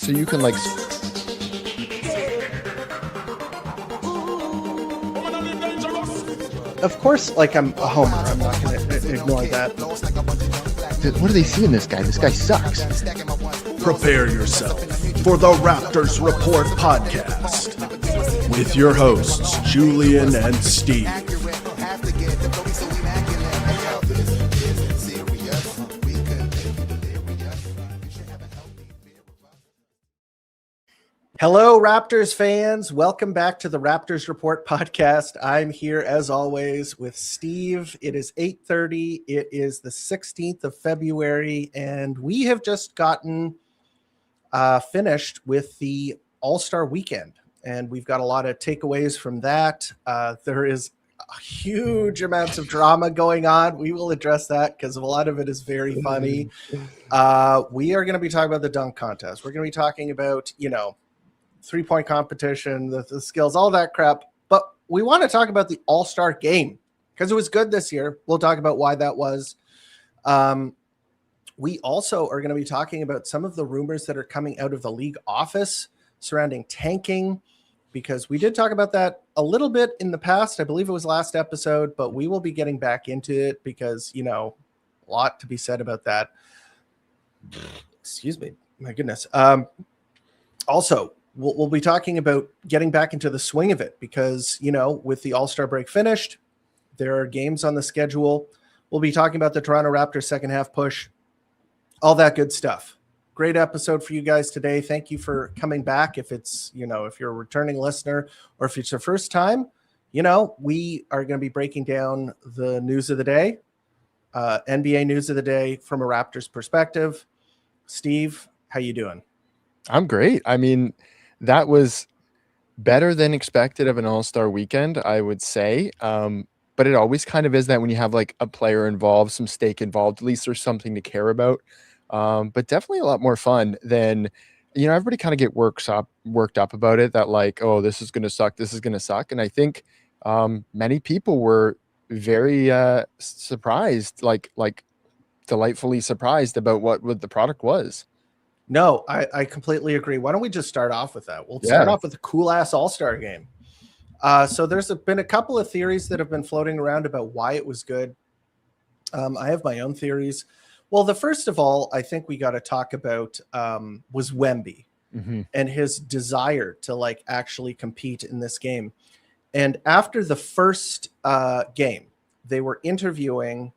so you can like. Of course, like I'm a homer. I'm not going to ignore that. What do they see in this guy? This guy sucks. Prepare yourself for the Raptors Report podcast with your hosts, Julian and Steve. Hello, Raptors fans. Welcome back to the Raptors Report podcast. I'm here, as always, with Steve. It is 8:30. It is the 16th of February, and we have just gotten finished with the All-Star Weekend, and we've got a lot of takeaways from that. There is huge amounts of drama going on. We will address that because a lot of it is very funny. We are going to be talking about the dunk contest. We're going to be talking about, three-point competition, the skills, all that crap. But we want to talk about the All-Star game because it was good this year. We'll talk about why that was. We also are going to be talking about some of the rumors that are coming out of the league office surrounding tanking, because we did talk about that a little bit in the past. I believe it was last episode, but we will be getting back into it because, a lot to be said about that. Excuse me. My goodness. Also, we'll be talking about getting back into the swing of it because, with the All-Star break finished, there are games on the schedule. We'll be talking about the Toronto Raptors second half push, all that good stuff. Great episode for you guys today. Thank you for coming back. If it's, if you're a returning listener or if it's your first time, we are going to be breaking down the news of the day, NBA news of the day from a Raptors perspective. Steve, how you doing? I'm great. I mean, that was better than expected of an All-Star weekend, I would say. But it always kind of is that when you have like a player involved, some stake involved, at least there's something to care about. But definitely a lot more fun than, everybody kind of get worked up about it, that like, oh, this is going to suck. This is going to suck. And I think many people were very surprised, like delightfully surprised about what the product was. No, I completely agree. Why don't we just start off with that? We'll start off with a cool-ass All-Star game. So there's been a couple of theories that have been floating around about why it was good. I have my own theories. Well, the first of all, I think we got to talk about was Wemby and his desire to actually compete in this game. And after the first game, they were interviewing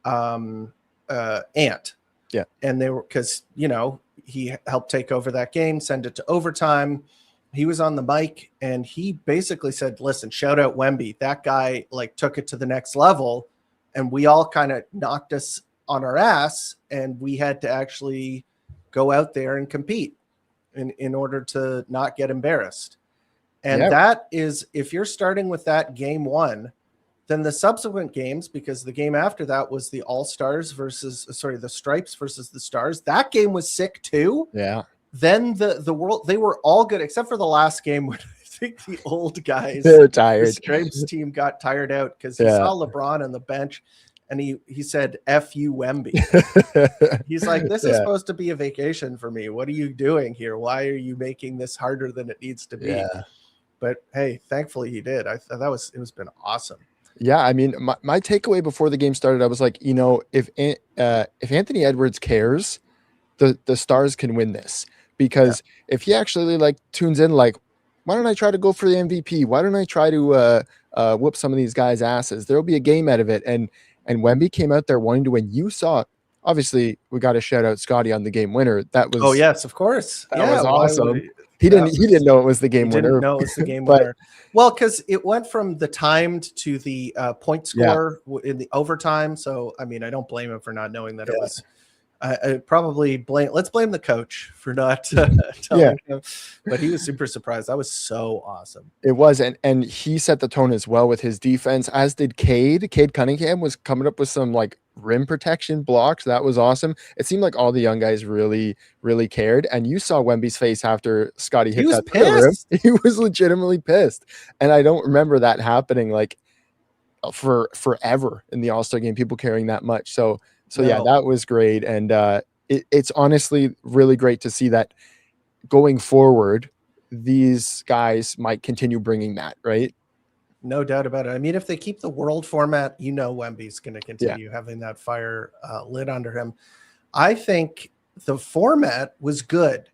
Ant. Yeah. And they were, because, he helped take over that game, send it to overtime. He was on the mic and he basically said, listen, shout out Wemby. That guy took it to the next level, and we all kind of knocked us on our ass, and we had to actually go out there and compete in order to not get embarrassed. And that is, if you're starting with that game one, then the subsequent games, because the game after that was the All-Stars the Stripes versus the Stars. That game was sick too. Yeah. Then the world, they were all good except for the last game when I think the old guys, they're tired. the Stripes team got tired out because he saw LeBron on the bench and he said, F you, Wemby. He's like, this is supposed to be a vacation for me. What are you doing here? Why are you making this harder than it needs to be? Yeah. But hey, thankfully he did. I thought it was been awesome. Yeah, I mean, my takeaway before the game started, I was like, if Anthony Edwards cares, the Stars can win this, because if he actually tunes in, why don't I try to go for the MVP? Why don't I try to whoop some of these guys' asses? There'll be a game out of it. And Wemby came out there wanting to win. You saw, obviously, we got to shout out Scotty on the game winner. That was, oh yes, of course, that was awesome. He didn't know it was the game winner. Didn't know it was the game winner. Well, because it went from the timed to the point score in the overtime. So, I mean, I don't blame him for not knowing that it was. I probably let's blame the coach for not telling him. But he was super surprised. That was so awesome. It was, and he set the tone as well with his defense, as did Cade. Cade Cunningham was coming up with some rim protection blocks. That was awesome. It seemed like all the young guys really, really cared. And you saw Wemby's face after Scotty hit that rim. He was legitimately pissed. And I don't remember that happening for forever in the All-Star game, people caring that much. So yeah, that was great. And it's honestly really great to see that going forward, these guys might continue bringing that, right? No doubt about it. I mean, if they keep the world format, Wemby's going to continue having that fire lit under him. I think the format was good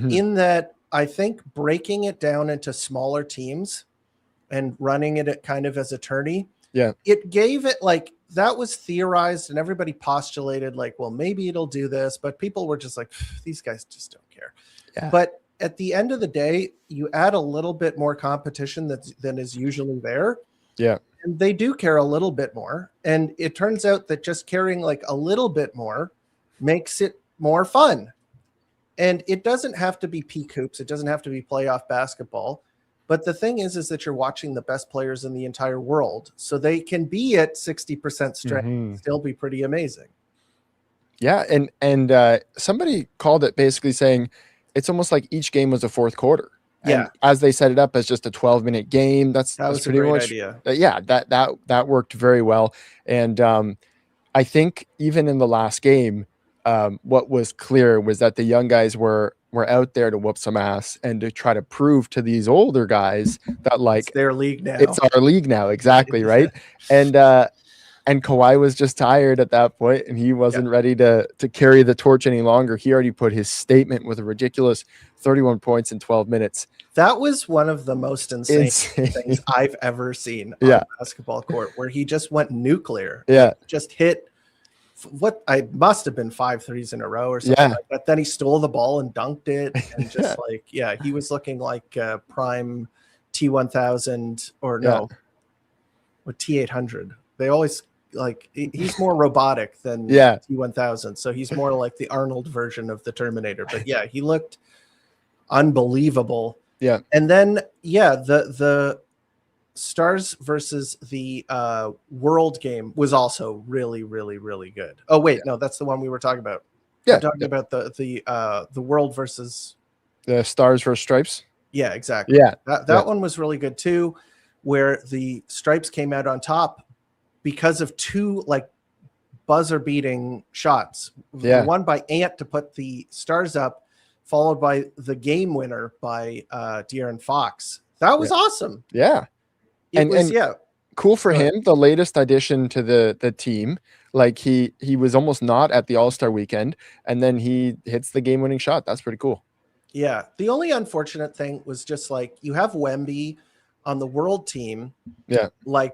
in that I think breaking it down into smaller teams and running it kind of as a tourney, it gave it like, that was theorized and everybody postulated like, well, maybe it'll do this, but people were just like, these guys just don't care. Yeah. But at the end of the day, you add a little bit more competition than is usually there. Yeah. And they do care a little bit more. And it turns out that just caring like a little bit more makes it more fun. And it doesn't have to be peak hoops. It doesn't have to be playoff basketball. But the thing is that you're watching the best players in the entire world. So they can be at 60% strength and still be pretty amazing. Yeah. And somebody called it basically saying it's almost like each game was a fourth quarter. And as they set it up as just a 12-minute game, that's was pretty a great much idea. That worked very well. And I think even in the last game, what was clear was that the young guys were out there to whoop some ass and to try to prove to these older guys that like it's their league now. It's our league now, exactly, right? And Kawhi was just tired at that point, and he wasn't ready to carry the torch any longer. He already put his statement with a ridiculous 31 points in 12 minutes. That was one of the most insane things I've ever seen on a basketball court, where he just went nuclear. Yeah. Just hit what I must have been 5 threes in a row or something like that. Then he stole the ball and dunked it. And just he was looking like prime T1000 or with T800. They always he's more robotic than T1000. So he's more like the Arnold version of the Terminator. But he looked unbelievable. Yeah. And then, the Stars versus the World game was also really, really, really good. Oh, wait, no, that's the one we were talking about. Yeah. We're talking about the World versus the Stars versus Stripes. Yeah, exactly. Yeah. That one was really good too, where the Stripes came out on top because of two buzzer beating shots. One by Ant to put the Stars up, followed by the game winner by De'Aaron Fox. That was awesome. Yeah. It was cool for him. The latest addition to the team. Like he was almost not at the All-Star weekend, and then he hits the game-winning shot. That's pretty cool. Yeah. The only unfortunate thing was just you have Wemby on the World team,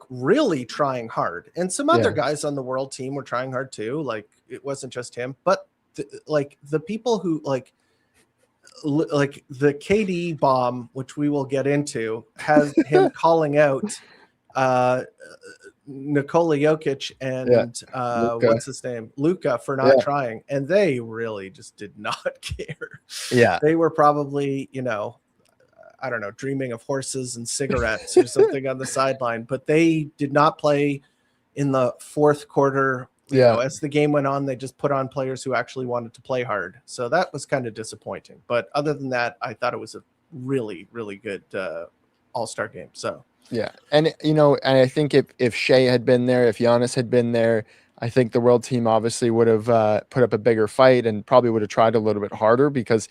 really trying hard, and some other guys on the World team were trying hard too. It wasn't just him, but the people who like the KD bomb, which we will get into, has him calling out Nikola Jokic and what's his name, Luka, for not trying, and they really just did not care. Yeah, they were probably I don't know, dreaming of horses and cigarettes or something on the sideline, but they did not play in the fourth quarter. As the game went on, they just put on players who actually wanted to play hard. So that was kind of disappointing. But other than that, I thought it was a really, really good All-Star game. So and and I think if Shea had been there, if Giannis had been there, I think the World team obviously would have put up a bigger fight and probably would have tried a little bit harder because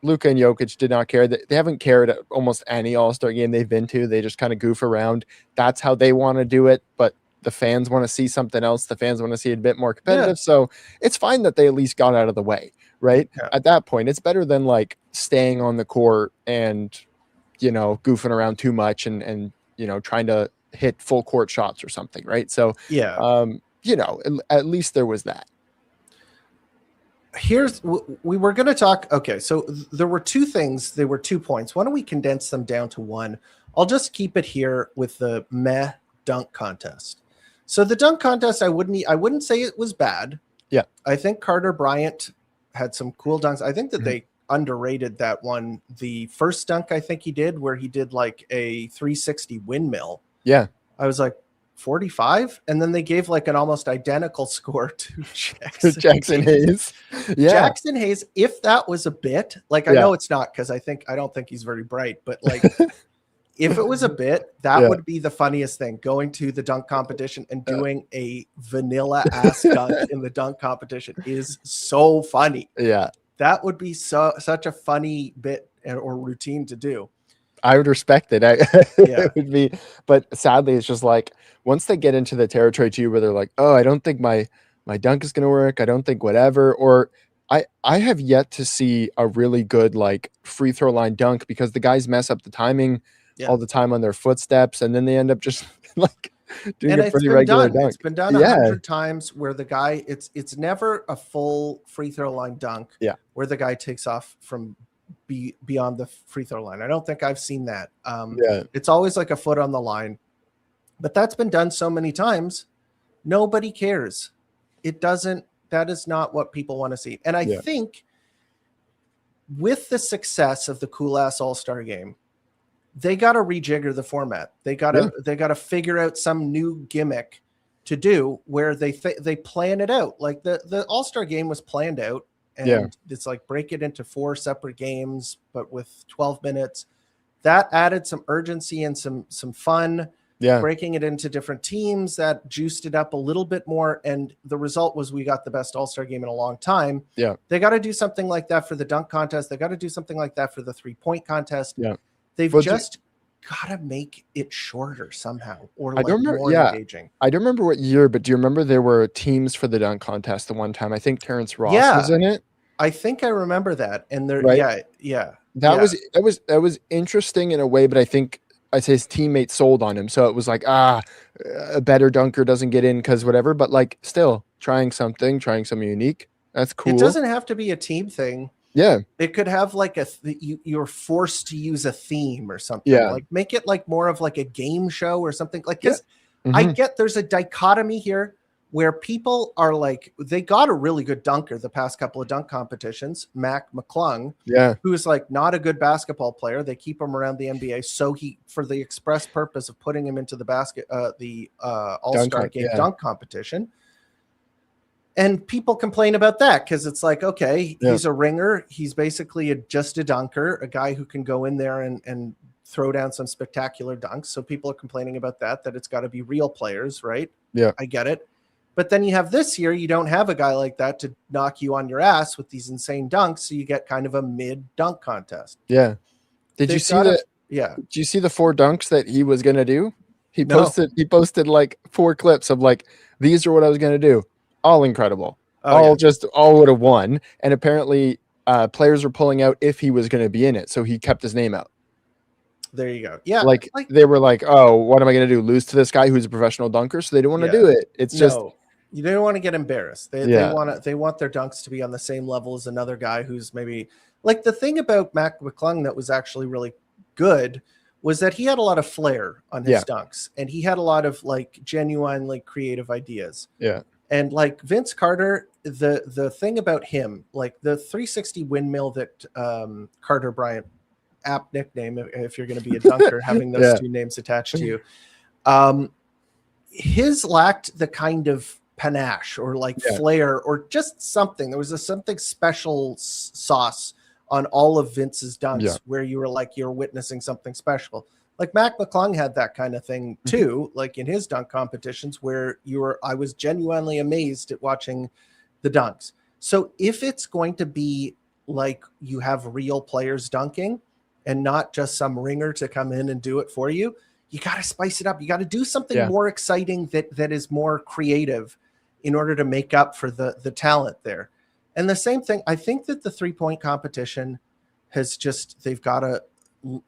Luka and Jokic did not care. They haven't cared at almost any All-Star game they've been to. They just kind of goof around. That's how they want to do it. But the fans want to see something else. The fans want to see it a bit more competitive. So it's fine that they at least got out of the way, right? Yeah. At that point, it's better than staying on the court and, goofing around too much and trying to hit full court shots or something, right? So, at least there was that. We were going to talk. Okay. So there were two things. There were 2 points. Why don't we condense them down to one? I'll just keep it here with the meh dunk contest. So the dunk contest, I wouldn't say it was bad. Yeah. I think Carter Bryant had some cool dunks. I think that they underrated that one. The first dunk I think he did, where he did a 360 windmill. Yeah. I was like, 45, and then they gave an almost identical score to Jackson Hayes. Yeah. Jackson Hayes, if that was a bit, I know it's not, because I don't think he's very bright, but if it was a bit, that would be the funniest thing, going to the dunk competition and doing a vanilla ass dunk in the dunk competition is so funny. Yeah. That would be such a funny bit or routine to do. I would respect it. Yeah. It would be, but sadly, it's just like once they get into the territory too, where they're like, "Oh, I don't think my dunk is gonna work. I don't think whatever." Or I have yet to see a really good like free throw line dunk because the guys mess up the timing Yeah. all the time on their footsteps, and then they end up just like doing And a it's pretty been regular done. It's dunk. been done Yeah, 100 times where the guy, it's never a full free throw line dunk yeah, where the guy takes off from beyond the free throw line. I don't think I've seen that. yeah, It's always like a foot on the line, but that's been done so many times. Nobody cares. That is not what people want to see. And I yeah, think with the success of the cool ass all-star game, they got to rejigger the format. They got to figure out some new gimmick to do where they plan it out. Like the All-Star game was planned out, and yeah, it's like break it into 4 separate games, but with 12 minutes. That added some urgency and some fun. yeah, Breaking it into different teams, that juiced it up a little bit more, and the result was we got the best All-Star game in a long time. yeah, They got to do something like that for the dunk contest. They got to do something like that for the 3-point contest. yeah. They've Well, just got to make it shorter somehow, or I like don't remember. more Yeah, engaging. I don't remember what year, but do you remember there were teams for the dunk contest the one time? I think Terrence Ross was Yeah, in it, I think I remember that. And there, right? yeah. That was interesting in a way, but I think I'd say his teammates sold on him, so it was like a better dunker doesn't get in because whatever. But like, still trying something unique. That's It cool. doesn't have to be a team thing. Yeah, It could have like you're forced to use a theme or something. yeah, Like make it like more of like a game show or something. Like, yeah. because I Mhm. get there's a dichotomy here where people are like, they got a really good dunker the past couple of dunk competitions, Mac McClung, Yeah, who is like not a good basketball player. They keep him around the NBA, so he, for the express purpose of putting him into the All-Star game yeah, dunk competition. And people complain about that because it's like, okay, yeah, he's a ringer. He's basically just a dunker, a guy who can go in there and throw down some spectacular dunks. So people are complaining about that it's got to be real players, right? yeah, I get it. But then you have this year, you don't have a guy like that to knock you on your ass with these insane dunks. So you get kind of a mid dunk contest. yeah. Did you see the? Yeah. Did you see the 4 dunks that he was gonna do? He No. posted like 4 clips of like these are what I was gonna do. All incredible. Oh, All would have won. And apparently players were pulling out if he was gonna be in it. So he kept his name out. there you go. Yeah. Like they were like, oh, what am I gonna do? Lose to this guy who's a professional dunker? So they don't want to do it. It's just you don't want to get embarrassed. They want their dunks to be on the same level as another guy who's maybe like the thing about Mac McClung that was actually really good was that he had a lot of flair on his dunks and he had a lot of like genuinely creative ideas. Yeah. And like Vince Carter, the thing about him, like the 360 windmill that Carter Bryant, apt nickname if you're going to be a dunker, having those 2 names attached to you. His lacked the kind of panache or like flair or just something. There was something special sauce on all of Vince's dunks where you were like, you're witnessing something special. Like Mac McClung had that kind of thing too, like in his dunk competitions where I was genuinely amazed at watching the dunks. So if it's going to be like you have real players dunking and not just some ringer to come in and do it for you, you got to spice it up. You got to do something more exciting that is more creative in order to make up for the talent there. And the same thing, I think that the 3-point competition has just, they've got to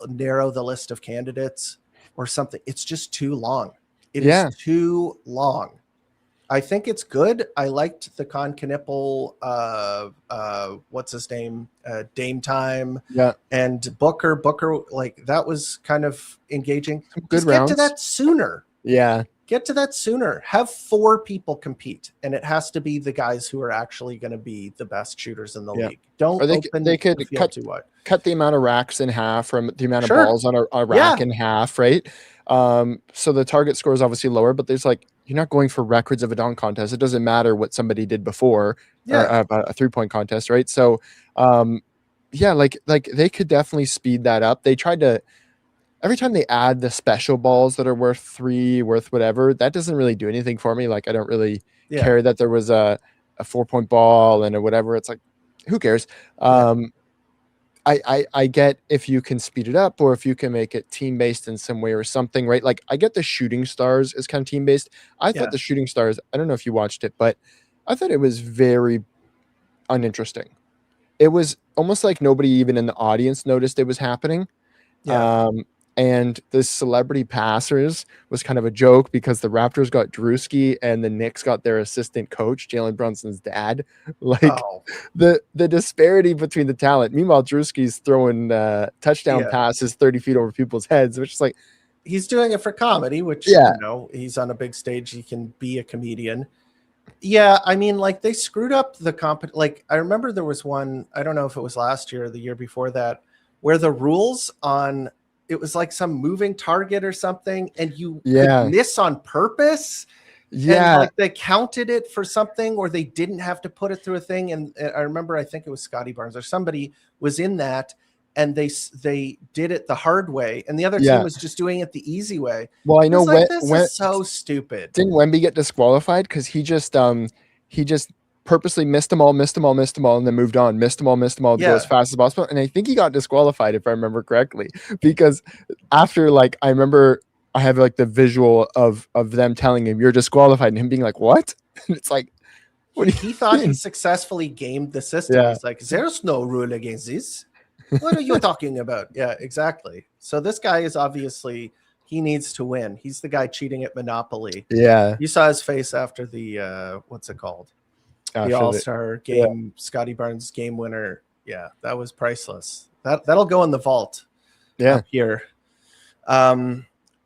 narrow the list of candidates or something. It's just too long. It is too long. I think it's good. I liked the Con Knipple, what's his name? Dame Time. Yeah. And Booker, like that was kind of engaging. Good rounds. Get to that sooner. Yeah. Get to that sooner. Have 4 people compete, and it has to be the guys who are actually going to be the best shooters in the league. Don't or they could the field too wide. Cut the amount of racks in half from the amount of balls on a rack in half, right? So the target score is obviously lower, but there's like you're not going for records of a dunk contest. It doesn't matter what somebody did before about a 3-point contest, right? So like they could definitely speed that up. They tried to. Every time they add the special balls that are worth 3, worth whatever, that doesn't really do anything for me. Like I don't really care that there was a 4-point ball and a whatever. It's like who cares? Yeah. I get if you can speed it up or if you can make it team based in some way or something, right? Like I get the shooting stars is kind of team based. I thought Yeah. the shooting stars, I don't know if you watched it, but I thought it was very uninteresting. It was almost like nobody even in the audience noticed it was happening. Yeah. And the celebrity passers was kind of a joke because the Raptors got Drewski and the Knicks got their assistant coach, Jalen Brunson's dad. Like Oh, the disparity between the talent. Meanwhile, Drewski's throwing touchdown yeah. passes 30 feet over people's heads, which is like, He's doing it for comedy, which, yeah, he's on a big stage. He can be a comedian. Yeah. I mean, like they screwed up the Like I remember there was one, I don't know if it was last year or the year before that, where the rules on it was like some moving target or something, and you could yeah, miss on purpose. And yeah, like they counted it for something, or they didn't have to put it through a thing. And I remember, I think it was Scotty Barnes or somebody was in that, and they did it the hard way, and the other team yeah. was just doing it the easy way. Well, I It know was like, this when is so stupid. didn't Wemby get disqualified because he just purposely missed them all, and then moved on, missed them all to go as Yeah, fast as possible. And I think he got disqualified if I remember correctly, because after like I remember I have like the visual of them telling him you're disqualified and him being like, what? And it's like, what do he you thought he mean? successfully gamed the system. Yeah. He's like, there's no rule against this. What are you talking about? Yeah, exactly. So this guy is obviously, he needs to win. He's the guy cheating at Monopoly. Yeah. You saw his face after the what's it called? The After All-Star yeah. game, Scotty Barnes game winner. Yeah, that was priceless. That'll go in the vault Yeah. up here.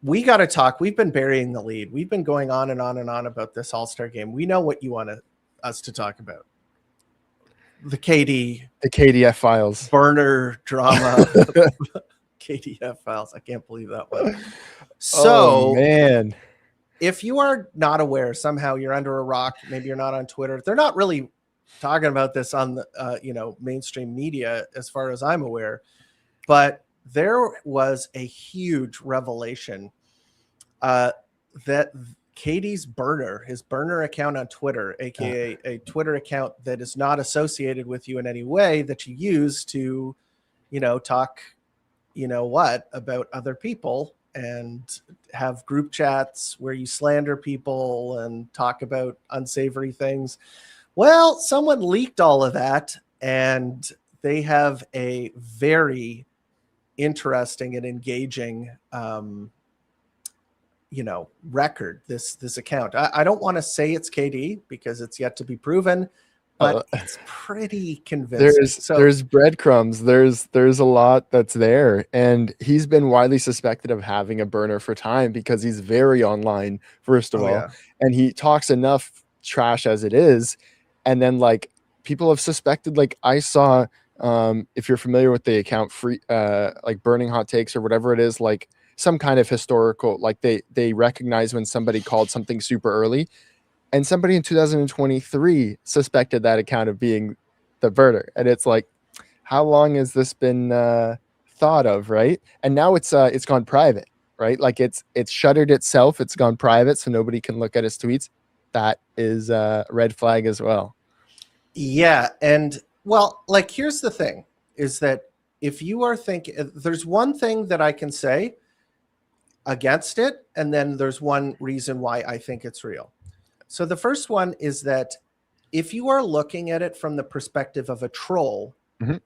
We got to talk. We've been burying the lead. We've been going on and on and on about this All-Star game. We know what you want us to talk about. The KDF files. burner drama. KDF files. I can't believe that one. So, Oh, man. if you are not aware, somehow you're under a rock, maybe you're not on Twitter. They're not really talking about this on the mainstream media as far as I'm aware, but there was a huge revelation that Katie's his burner account on Twitter, aka a Twitter account that is not associated with you in any way, that you use to talk about other people and have group chats where you slander people and talk about unsavory things. Well, someone leaked all of that, and they have a very interesting and engaging record, this account. I don't want to say it's KD because it's yet to be proven, but it's pretty convincing. There's breadcrumbs. There's a lot that's there, and he's been widely suspected of having a burner for time because he's very online, first of all, yeah. and he talks enough trash as it is, and then like people have suspected. Like I saw, if you're familiar with the account, free like burning hot takes or whatever it is, like some kind of historical, like they recognize when somebody called something super early. And somebody in 2023 suspected that account of being the burner. And it's like, how long has this been thought of, right? And now it's gone private, right? Like it's shuttered itself. It's gone private, so nobody can look at his tweets. That is a red flag as well. Yeah, and well, like here's the thing: is that if you are thinking, there's one thing that I can say against it, and then there's one reason why I think it's real. So the first one is that if you are looking at it from the perspective of a troll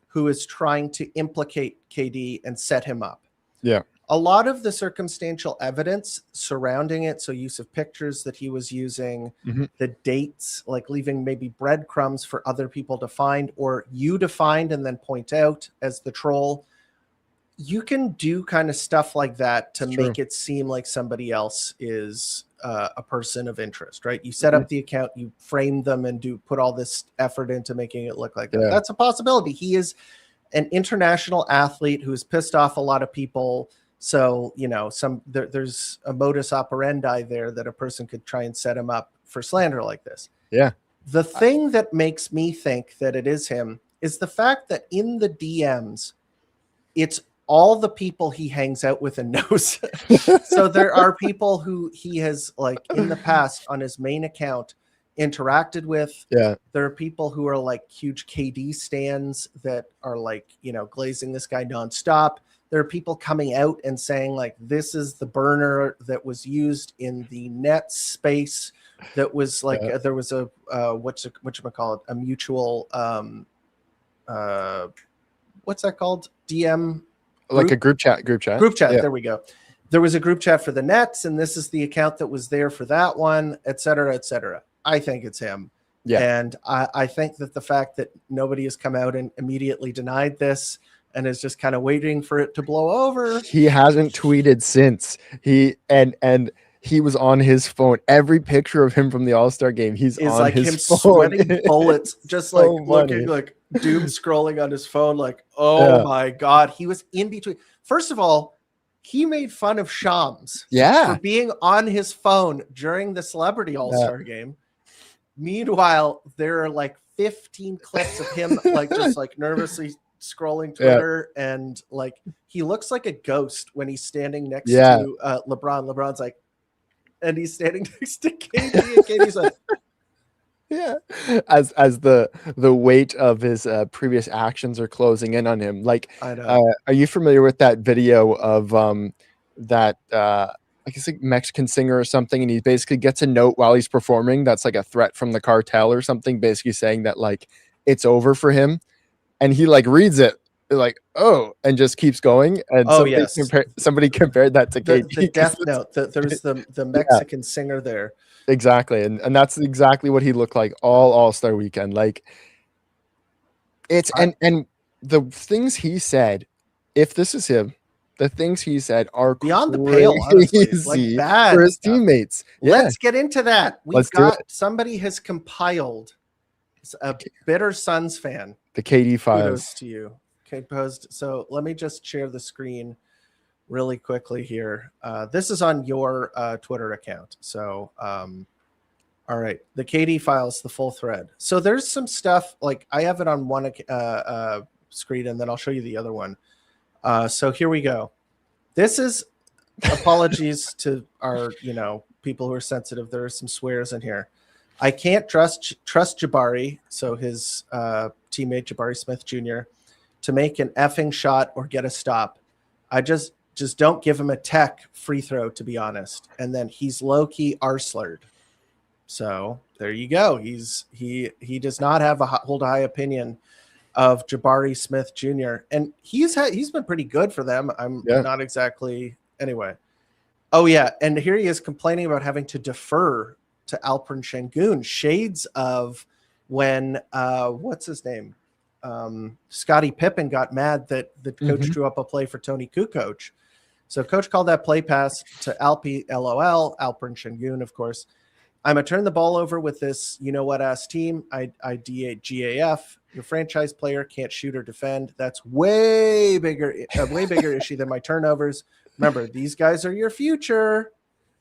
who is trying to implicate KD and set him up. Yeah. A lot of the circumstantial evidence surrounding it, so use of pictures that he was using, the dates, like leaving maybe breadcrumbs for other people to find, or you to find and then point out as the troll, you can do kind of stuff like that to make it seem like somebody else is a person of interest, right? You set up the account, you frame them, and put all this effort into making it look like that. That's a possibility. He is an international athlete who has pissed off a lot of people. So, there's a modus operandi there that a person could try and set him up for slander like this. Yeah. The thing that makes me think that it is him is the fact that in the DMs, it's all the people he hangs out with and knows. So there are people who he has, like in the past on his main account, interacted with. Yeah. There are people who are like huge KD stans that are like, glazing this guy nonstop. There are people coming out and saying like, this is the burner that was used in the Nets space. That was like, there was a, whatchamacallit, a mutual, what's that called? DM? Like a group chat. Group chat. Yeah. There we go. There was a group chat for the Nets, and this is the account that was there for that one, et cetera, et cetera. I think it's him. Yeah. And I think that the fact that nobody has come out and immediately denied this and is just kind of waiting for it to blow over. He hasn't tweeted since. He was on his phone. Every picture of him from the All-Star game, he's on like his him phone. sweating bullets, just So like funny. looking like doom scrolling on his phone. Like, oh my God, he was in between. First of all, he made fun of Shams for being on his phone during the Celebrity All-Star game. Meanwhile, there are like 15 clips of him like just like nervously scrolling Twitter, and like he looks like a ghost when he's standing next to LeBron. LeBron's like, and he's standing next to KD, and KD's like, as the weight of his previous actions are closing in on him. Like, I know. Are you familiar with that video of that I guess like Mexican singer or something, and he basically gets a note while he's performing that's like a threat from the cartel or something, basically saying that like it's over for him, and he like reads it like, oh, and just keeps going. And somebody compared that to KD. The death note. There's the Mexican singer there. Exactly. And that's exactly what he looked like all All-Star weekend. Like and the things he said, if this is him, the things he said are beyond the pale, honestly. Like bad for his teammates. Let's get into that. Somebody has compiled a bitter Suns fan. The KD files. Kudos to you. Okay, posed. So let me just share the screen really quickly here. This is on your Twitter account. So, all right, the KD files, the full thread. So there's some stuff like I have it on one screen, and then I'll show you the other one. So here we go. This is apologies to our, people who are sensitive. There are some swears in here. I can't trust Jabari, so his teammate Jabari Smith Jr., to make an effing shot or get a stop. I just don't give him a tech free throw, to be honest. And then he's low-key arslered. So there you go. He does not have hold a high opinion of Jabari Smith Jr. And he's been pretty good for them. I'm not exactly anyway. Oh yeah, and here he is complaining about having to defer to Alperen Şengün. Shades of when what's his name? Scottie Pippen got mad that the coach drew up a play for Tony Kukoc. So coach called that play pass to Alpi, LOL, Alperen Şengün, of course. I'm going to turn the ball over with this, ass team. I D8 GAF. Your franchise player can't shoot or defend. That's way bigger issue than my turnovers. Remember, these guys are your future.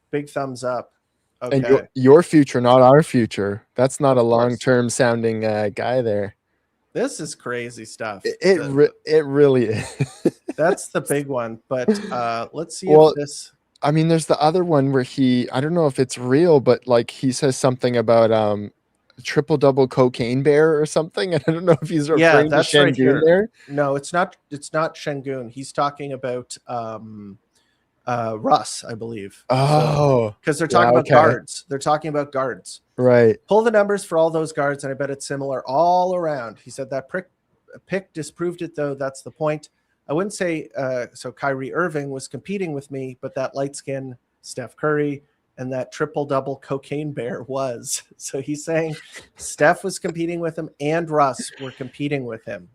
Big thumbs up. Okay. And your future, not our future. That's not a long-term sounding guy there. This is crazy stuff. It really is. That's the big one. But let's see if this. I mean, there's the other one where I don't know if it's real, but like he says something about triple-double cocaine bear or something. And I don't know if he's referring to Şengün right here. There. No, it's not Şengün. He's talking about Russ, I believe. Oh. Because they're talking about guards. They're talking about guards. Right. Pull the numbers for all those guards, and I bet it's similar all around. He said that pick disproved it, though. That's the point. I wouldn't say so Kyrie Irving was competing with me, but that light-skinned Steph Curry and that triple-double cocaine bear was. So he's saying Steph was competing with him and Russ were competing with him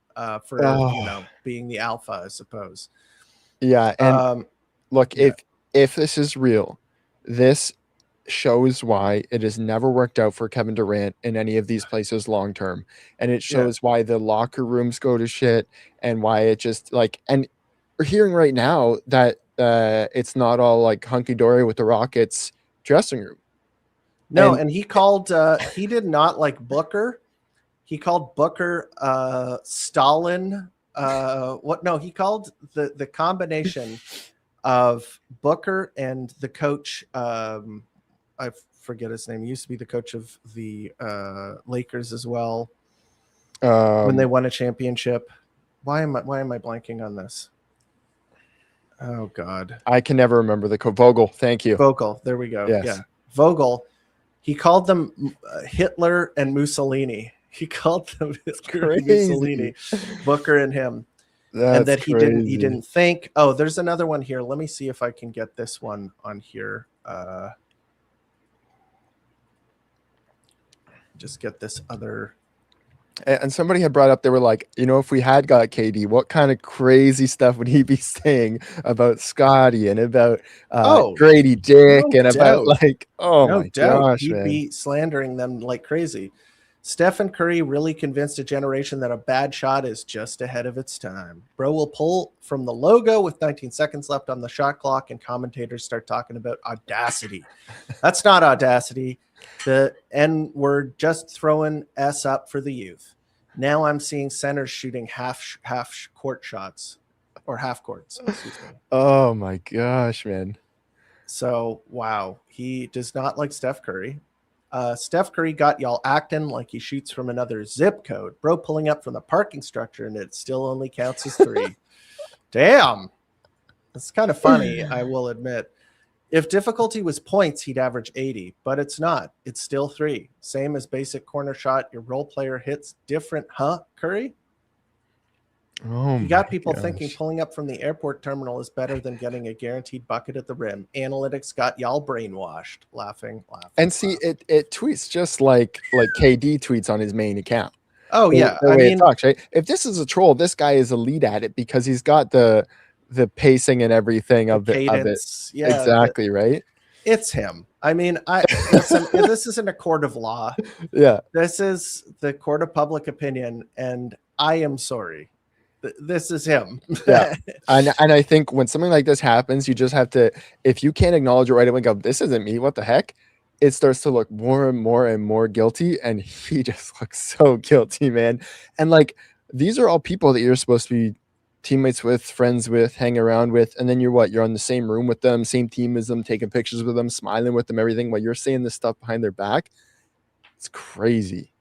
for being the alpha, I suppose. Yeah, and look, if this is real, this shows why it has never worked out for Kevin Durant in any of these places long term, and it shows why the locker rooms go to shit, and why it just and we're hearing right now that it's not all like hunky-dory with the Rockets dressing room. No, and he called he did not like Booker. He called Booker Stalin. He called the combination of Booker and the coach. I forget his name. He used to be the coach of the Lakers as well when Um, they won a championship. Why am I blanking on this? Oh God, I can never remember the Vogel. Thank you. Vogel. There we go. Yes. Yeah, Vogel. He called them Hitler and Mussolini. He called them Hitler and Mussolini, Booker and him. That's and that he crazy. didn't think. Oh, there's another one here. Let me see if I can get this one on here. Just get this other. And somebody had brought up, they were like, if we had got KD, what kind of crazy stuff would he be saying about Scotty and about Grady Dick and about my gosh, he'd man. be slandering them like crazy. Stephen Curry really convinced a generation that a bad shot is just ahead of its time. Bro will pull from the logo with 19 seconds left on the shot clock, and commentators start talking about audacity. That's not audacity. The N word, just throwing S up for the youth. Now I'm seeing centers shooting half court shots or half courts. Excuse me. Oh my gosh, man. So, wow. He does not like Steph Curry. Steph Curry got y'all acting like he shoots from another zip code. Bro pulling up from the parking structure, and it still only counts as 3. Damn. It's kind of funny, I will admit. If difficulty was points, he'd average 80, but it's not. It's still 3. Same as basic corner shot. Your role player hits different, huh, Curry? Oh, you got people thinking pulling up from the airport terminal is better than getting a guaranteed bucket at the rim. Analytics got y'all brainwashed. Laughing. And see, it tweets just like KD tweets on his main account. Oh, yeah. The way it talks, right? If this is a troll, this guy is a lead at it because he's got the pacing and everything of it. Yeah, exactly, right? It's him. I mean, listen, this isn't a court of law. Yeah. This is the court of public opinion, and I am sorry. This is him. Yeah. And I think when something like this happens, you just have to, if you can't acknowledge it right away, go, this isn't me, what the heck? It starts to look more and more and more guilty. And he just looks so guilty, man. And these are all people that you're supposed to be teammates with, friends with, hang around with. And then you're on the same room with them, same team as them, taking pictures with them, smiling with them, everything, while you're saying this stuff behind their back. It's crazy.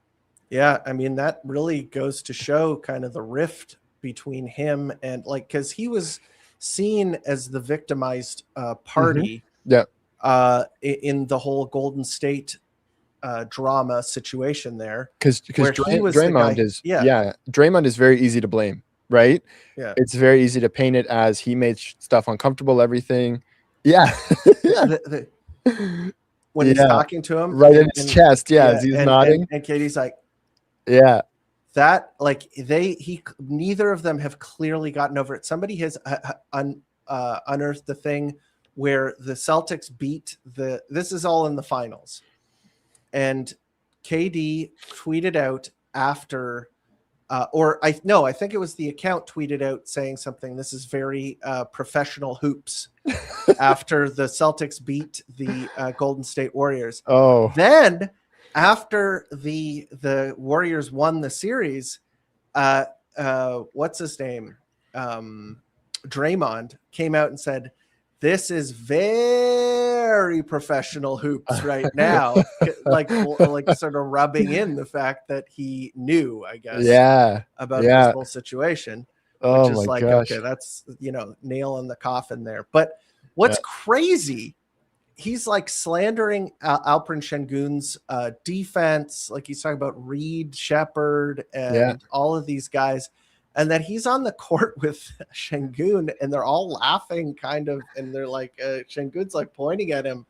Yeah. I mean, that really goes to show kind of the rift between him and because he was seen as the victimized party in the whole Golden State drama situation there. Because Draymond is very easy to blame, right? Yeah. It's very easy to paint it as he made stuff uncomfortable, everything. Yeah. When he's talking to him. Right in his chest, as he's nodding. And Katie's like, yeah. That neither of them have clearly gotten over it. Somebody has unearthed the thing where the Celtics beat this is all in the finals, and KD tweeted out after, I think it was the account tweeted out saying something. This is very professional hoops. After the Celtics beat the Golden State Warriors. Oh, then. After the Warriors won the series, what's his name? Draymond came out and said, "This is very professional hoops right now," like sort of rubbing in the fact that he knew, I guess, about this whole situation. Oh which is my gosh. Okay, that's nail in the coffin there. But what's crazy? He's slandering Alperen Şengün's defense. He's talking about Reed, Shepherd, and all of these guys. And then he's on the court with Şengün, and they're all laughing kind of. And they're Şengün's pointing at him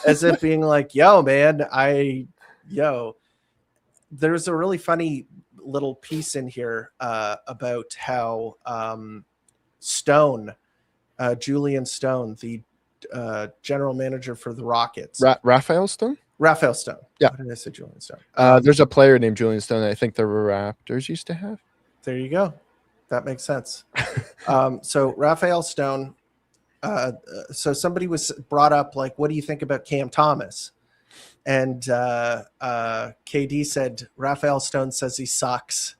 as if being yo, man, there's a really funny little piece in here about how Julian Stone, the general manager for the Rockets. Raphael Stone? Raphael Stone. Yeah. Why did I say Julian Stone? There's a player named Julian Stone that I think the Raptors used to have. There you go. That makes sense. So Raphael Stone, so somebody was brought up, what do you think about Cam Thomas? And KD said, Raphael Stone says he sucks.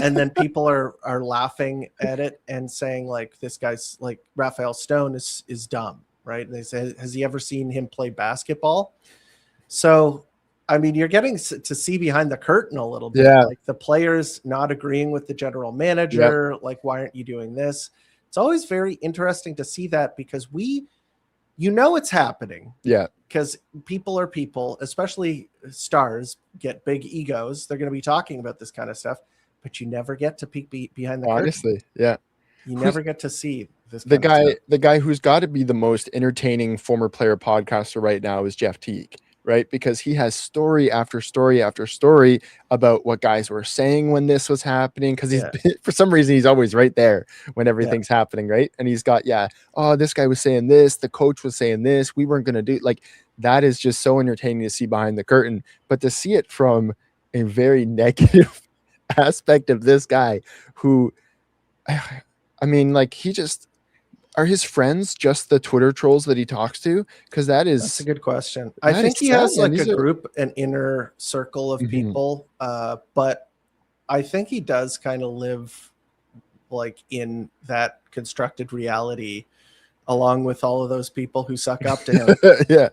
And then people are laughing at it and saying this guy's Raphael Stone is dumb. Right. And they say, has he ever seen him play basketball? So, I mean, you're getting to see behind the curtain a little bit, Yeah. like the players not agreeing with the general manager. Like, why aren't you doing this? It's always very interesting to see that because it's happening. Yeah. Because people are people, especially stars get big egos. They're going to be talking about this kind of stuff, but you never get to peek behind the curtain. Honestly, yeah. You never get to see this The kind of stuff. guy who's got to be the most entertaining former player podcaster right now is Jeff Teague, right? Because he has story after story after story about what guys were saying when this was happening. Because for some reason he's always right there when everything's happening, right? And he's got oh, this guy was saying this, the coach was saying this, we weren't gonna do like that. Is just so entertaining to see behind the curtain, but to see it from a very negative aspect of this guy who, I mean, like are his friends just the Twitter trolls that he talks to? Because that's a good question. I think he has like a group, an inner circle of people, but I think he does kind of live like in that constructed reality along with all of those people who suck up to him. Yeah.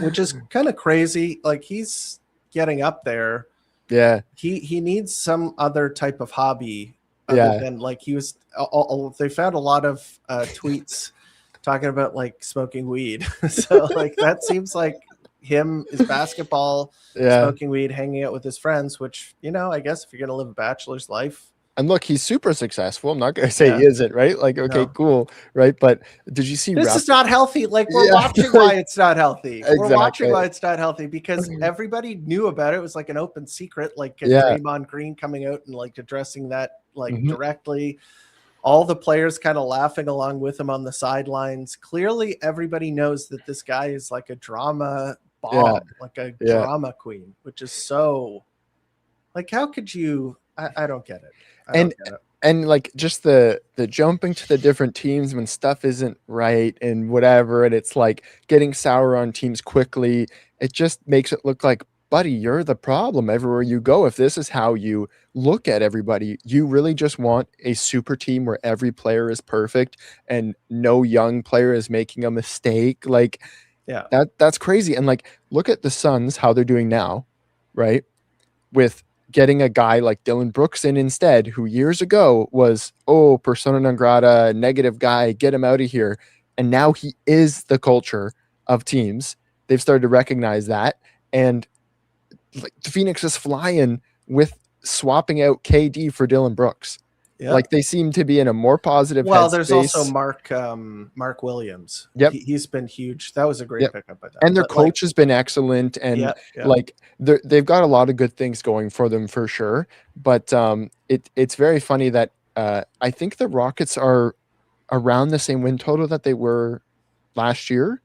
Which is kind of crazy. Like he's getting up there. Yeah. He needs some other type of hobby other than like they found a lot of tweets talking about like smoking weed. So like that seems like his basketball, smoking weed, hanging out with his friends, which, I guess if you're going to live a bachelor's life. And look, he's super successful. I'm not going to say he isn't, right? Like, okay, cool. Right. But did you see this is not healthy? Like we're watching why it's not healthy. Exactly. We're watching why it's not healthy because everybody knew about it. It was like an open secret, like Draymond Green coming out and like addressing that like directly. All the players kind of laughing along with him on the sidelines. Clearly, everybody knows that this guy is like a drama bomb, like a drama queen, which is so like, how could you? I don't get it. And like just the jumping to the different teams when stuff isn't right and whatever, and it's like getting sour on teams quickly. It just makes it look like, buddy, you're the problem everywhere you go. If this is how you look at everybody, you really just want a super team where every player is perfect and no young player is making a mistake. Like, that's crazy. And like, look at the Suns, how they're doing now, right? With getting a guy like Dylan Brooks in instead, who years ago was, persona non grata, negative guy, get him out of here. And now he is the culture of teams. They've started to recognize that. And like the Phoenix is flying with swapping out KD for Dylan Brooks. Yeah. Like they seem to be in a more positive. Well, there's also Mark Williams. Yep. He's been huge. That was a great pickup. And their coach has been excellent. And like they've got a lot of good things going for them for sure. But it's very funny that I think the Rockets are around the same win total that they were last year.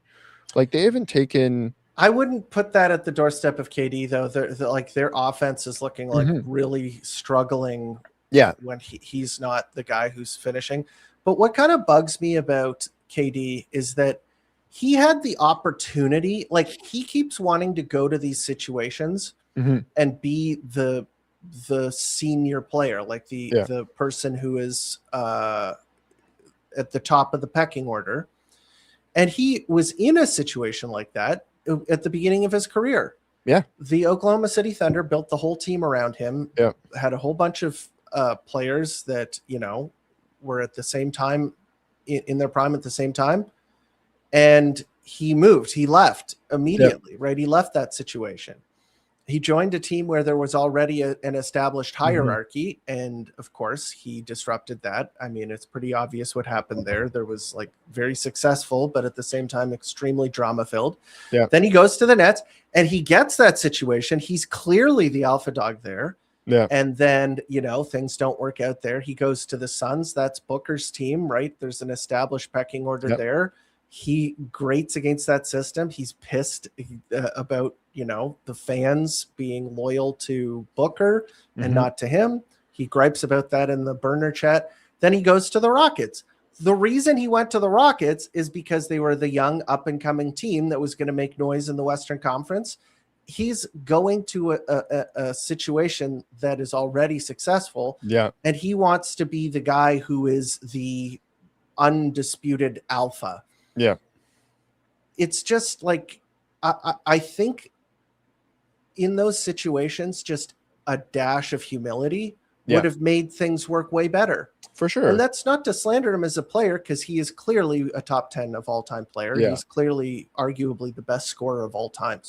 Like they haven't taken. I wouldn't put that at the doorstep of KD though. Their offense is looking like really struggling. Yeah, when he's not the guy who's finishing. But what kind of bugs me about KD is that he had the opportunity, like he keeps wanting to go to these situations and be the senior player, like the person who is at the top of the pecking order. And he was in a situation like that at the beginning of his career. Yeah. The Oklahoma City Thunder built the whole team around him, had a whole bunch of players that were at the same time in their prime at the same time, and he left immediately. Right, he left that situation. He joined a team where there was already an established hierarchy, and of course he disrupted that. I mean, it's pretty obvious what happened there. There was like very successful but at the same time extremely drama filled. Then he goes to the Nets and he gets that situation. He's clearly the alpha dog there. Yeah. And then, things don't work out there. He goes to the Suns. That's Booker's team, right? There's an established pecking order there. He grates against that system. He's pissed about, the fans being loyal to Booker and not to him. He gripes about that in the burner chat. Then he goes to the Rockets. The reason he went to the Rockets is because they were the young up and coming team that was going to make noise in the Western Conference. He's going to a situation that is already successful. Yeah. And he wants to be the guy who is the undisputed alpha. Yeah. It's just like, I think in those situations, just a dash of humility Yeah. would have made things work way better. For sure. And that's not to slander him as a player, because he is clearly a top 10 of all time player. Yeah. He's clearly arguably the best scorer of all time.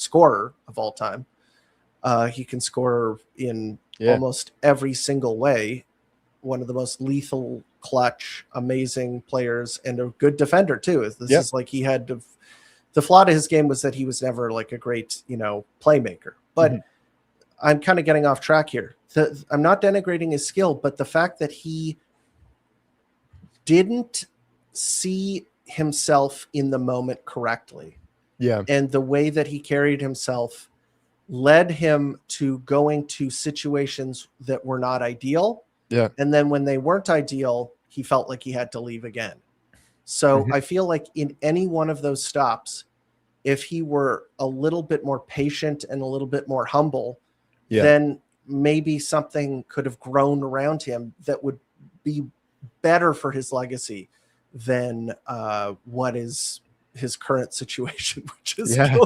He can score in almost every single way. One of the most lethal, clutch, amazing players, and a good defender too. This is like, he had to, the flaw to his game was that he was never like a great, playmaker. But I'm kind of getting off track here. I'm not denigrating his skill, but the fact that he didn't see himself in the moment correctly. Yeah. And the way that he carried himself led him to going to situations that were not ideal. Yeah. And then when they weren't ideal, he felt like he had to leave again. So I feel like in any one of those stops, if he were a little bit more patient and a little bit more humble, then maybe something could have grown around him that would be better for his legacy than what is his current situation, which is right.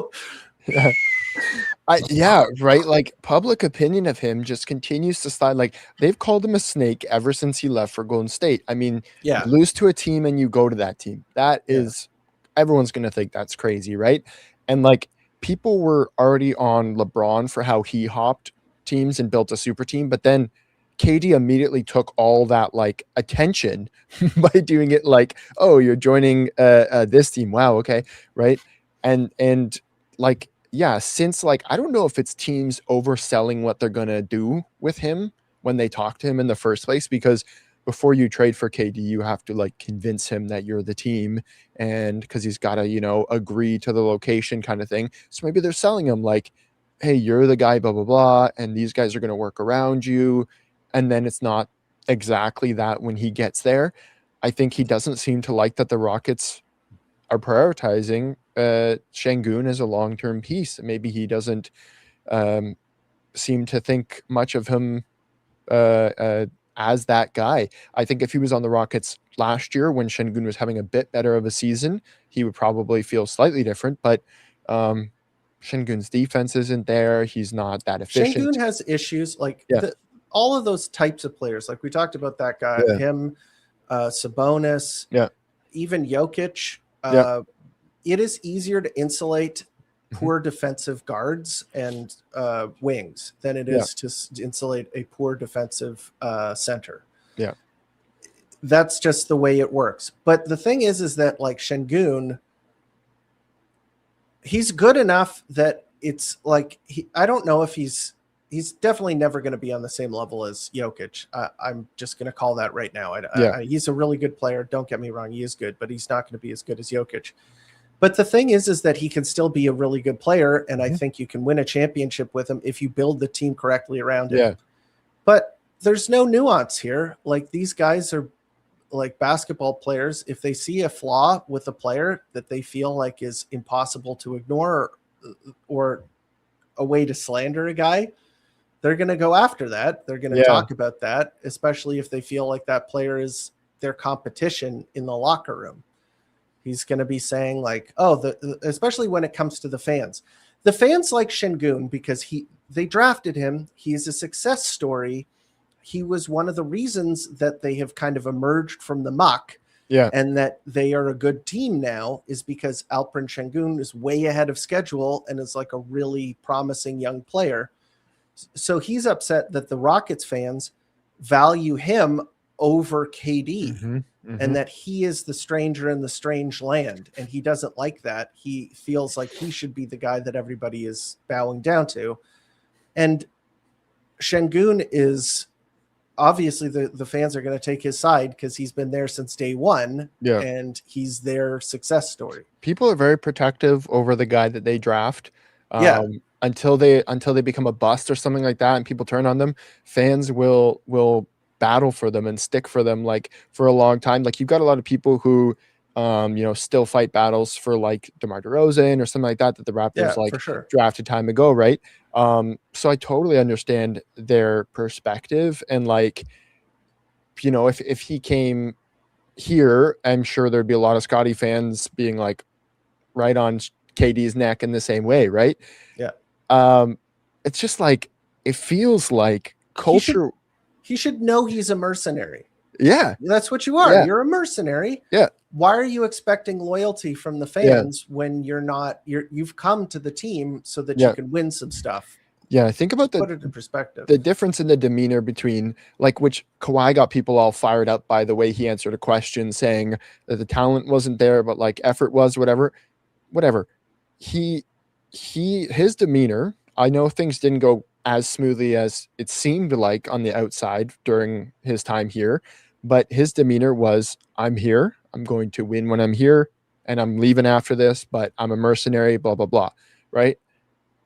Like, public opinion of him just continues to slide. Like, they've called him a snake ever since he left for Golden State. I mean, you lose to a team and you go to that team. That is, everyone's going to think that's crazy, right? And like, people were already on LeBron for how he hopped teams and built a super team, but then KD immediately took all that like attention by doing it like, oh, you're joining this team. Wow. Okay. Right. And like, yeah, since like, I don't know if it's teams overselling what they're going to do with him when they talk to him in the first place, because before you trade for KD, you have to like convince him that you're the team, and because he's got to, agree to the location kind of thing. So maybe they're selling him like, hey, you're the guy, blah, blah, blah. And these guys are going to work around you. And then it's not exactly that when he gets there. I think he doesn't seem to like that the Rockets are prioritizing Şengün as a long-term piece. Maybe he doesn't seem to think much of him as that guy. I think if he was on the Rockets last year when Şengün was having a bit better of a season, he would probably feel slightly different. But Şengün's defense isn't there. He's not that efficient. Şengün has issues like all of those types of players. Like we talked about that guy, him, Sabonis, even Jokic. It is easier to insulate poor defensive guards and wings than it is to insulate a poor defensive center. Yeah. That's just the way it works. But the thing is that like Şengün, he's good enough that it's like, I don't know if he's definitely never going to be on the same level as Jokic. I'm just going to call that right now. He's a really good player. Don't get me wrong. He is good, but he's not going to be as good as Jokic. But the thing is that he can still be a really good player. And I think you can win a championship with him if you build the team correctly around him. Yeah. But there's no nuance here. Like, these guys are like basketball players. If they see a flaw with a player that they feel like is impossible to ignore or a way to slander a guy, they're going to go after that. They're going to talk about that, especially if they feel like that player is their competition in the locker room. He's going to be saying like, especially when it comes to the fans. The fans like Şengün because they drafted him. He's a success story. He was one of the reasons that they have kind of emerged from the muck. Yeah. And that they are a good team now is because Alperen Şengün is way ahead of schedule and is like a really promising young player. So he's upset that the Rockets fans value him over KD and that he is the stranger in the strange land. And he doesn't like that. He feels like he should be the guy that everybody is bowing down to. And Şengün is obviously the fans are going to take his side because he's been there since day one and he's their success story. People are very protective over the guy that they draft. Until they become a bust or something like that and people turn on them, fans will battle for them and stick for them like for a long time. Like, you've got a lot of people who still fight battles for like DeMar DeRozan or something like that the Raptors drafted time ago, right? So I totally understand their perspective, and like, if he came here, I'm sure there'd be a lot of Scotty fans being like right on KD's neck in the same way, right? Yeah. it's just like, it feels like culture. He should know he's a mercenary. Yeah. That's what you are. Yeah. You're a mercenary. Yeah. Why are you expecting loyalty from the fans when you're not? You've come to the team so that you can win some stuff. Yeah, think about put it in perspective. The difference in the demeanor between, like, which Kawhi got people all fired up by the way he answered a question saying that the talent wasn't there, but like effort was, whatever. His demeanor, I know things didn't go as smoothly as it seemed like on the outside during his time here, but his demeanor was, I'm here, I'm going to win when I'm here, and I'm leaving after this, but I'm a mercenary, blah, blah, blah, right?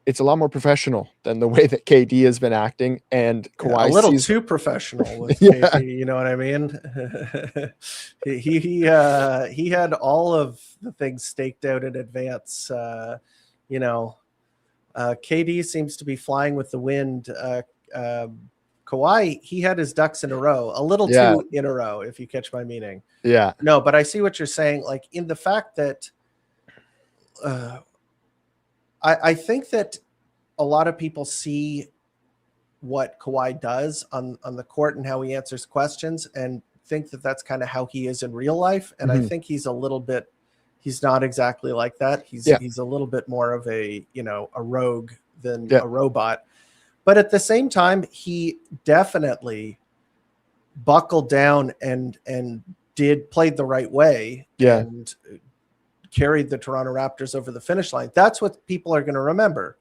It's a lot more professional than the way that KD has been acting, and Kawhi a little too professional with KD. You know what I mean? he had all of the things staked out in advance. KD seems to be flying with the wind. Kawhi, he had his ducks in a row, a little too in a row, if you catch my meaning. Yeah. No, but I see what you're saying. Like, in the fact that I think that a lot of people see what Kawhi does on the court and how he answers questions and think that that's kind of how he is in real life. And I think he's not exactly like that. He's a little bit more of a rogue than a robot. But at the same time, he definitely buckled down and played the right way. Yeah. And carried the Toronto Raptors over the finish line. That's what people are going to remember,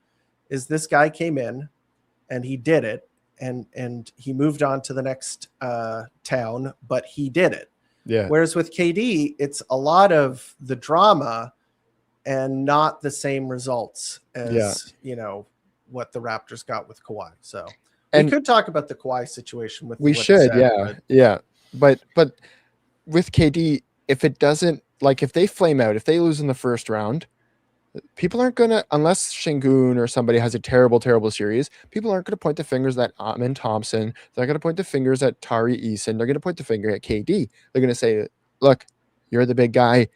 is this guy came in and he did it, and he moved on to the next town, but he did it. Yeah. Whereas with KD, it's a lot of the drama and not the same results as, what the Raptors got with Kawhi. So we could talk about the Kawhi situation with we should. But with KD, if it doesn't, like, if they flame out, if they lose in the first round, people aren't going to, unless Şengün or somebody has a terrible, terrible series, people aren't going to point the fingers at Amin Thompson. They're going to point the fingers at Tari Eason. They're going to point the finger at KD. They're going to say, look, you're the big guy.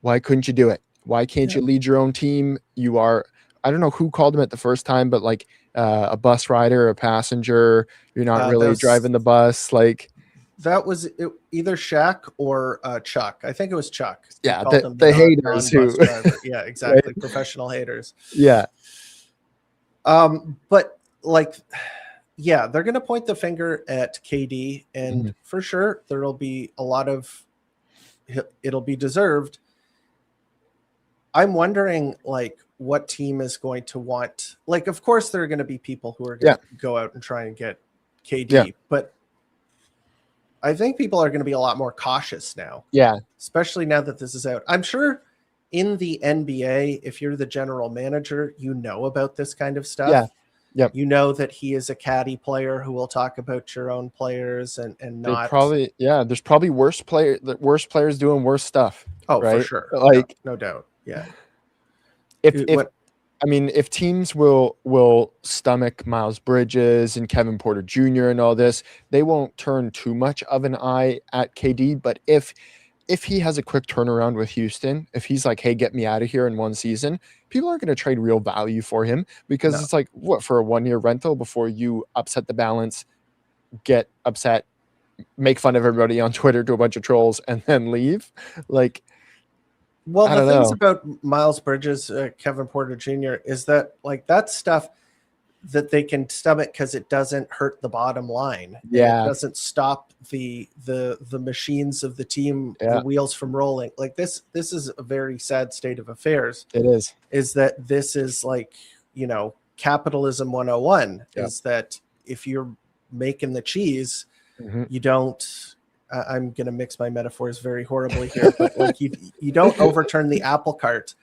Why couldn't you do it? Why can't you lead your own team? You are, I don't know who called him at the first time, but like a bus rider, a passenger, you're not really driving the bus. Like, that was either Shaq or Chuck. I think it was Chuck. Yeah, the haters who. Yeah, exactly. Right? Professional haters. Yeah. But like, they're going to point the finger at KD, and for sure there'll be a lot of. It'll be deserved. I'm wondering, like, what team is going to want. Like, of course, there are going to be people who are going to go out and try and get KD, but I think people are going to be a lot more cautious now. Yeah. Especially now that this is out. I'm sure in the NBA, if you're the general manager, you know about this kind of stuff. Yeah. Yep. You know that he is a caddy player who will talk about your own players and not there's probably worse players doing worse stuff. Oh, right? For sure. Like, no doubt. Yeah. If teams will stomach Miles Bridges and Kevin Porter Jr. and all this, they won't turn too much of an eye at KD. But if he has a quick turnaround with Houston, if he's like, hey, get me out of here in one season, people aren't going to trade real value for him, because it's like, what, for a 1-year rental before you upset the balance, get upset, make fun of everybody on Twitter to a bunch of trolls, and then leave? Like, well, the things about Miles Bridges, Kevin Porter Jr. is that, like, that stuff that they can stomach because it doesn't hurt the bottom line. Yeah, it doesn't stop the machines of the team, the wheels from rolling. Like, this is a very sad state of affairs. It is that this is like, capitalism 101 is that if you're making the cheese, you don't. I'm going to mix my metaphors very horribly here, but like you don't overturn the apple cart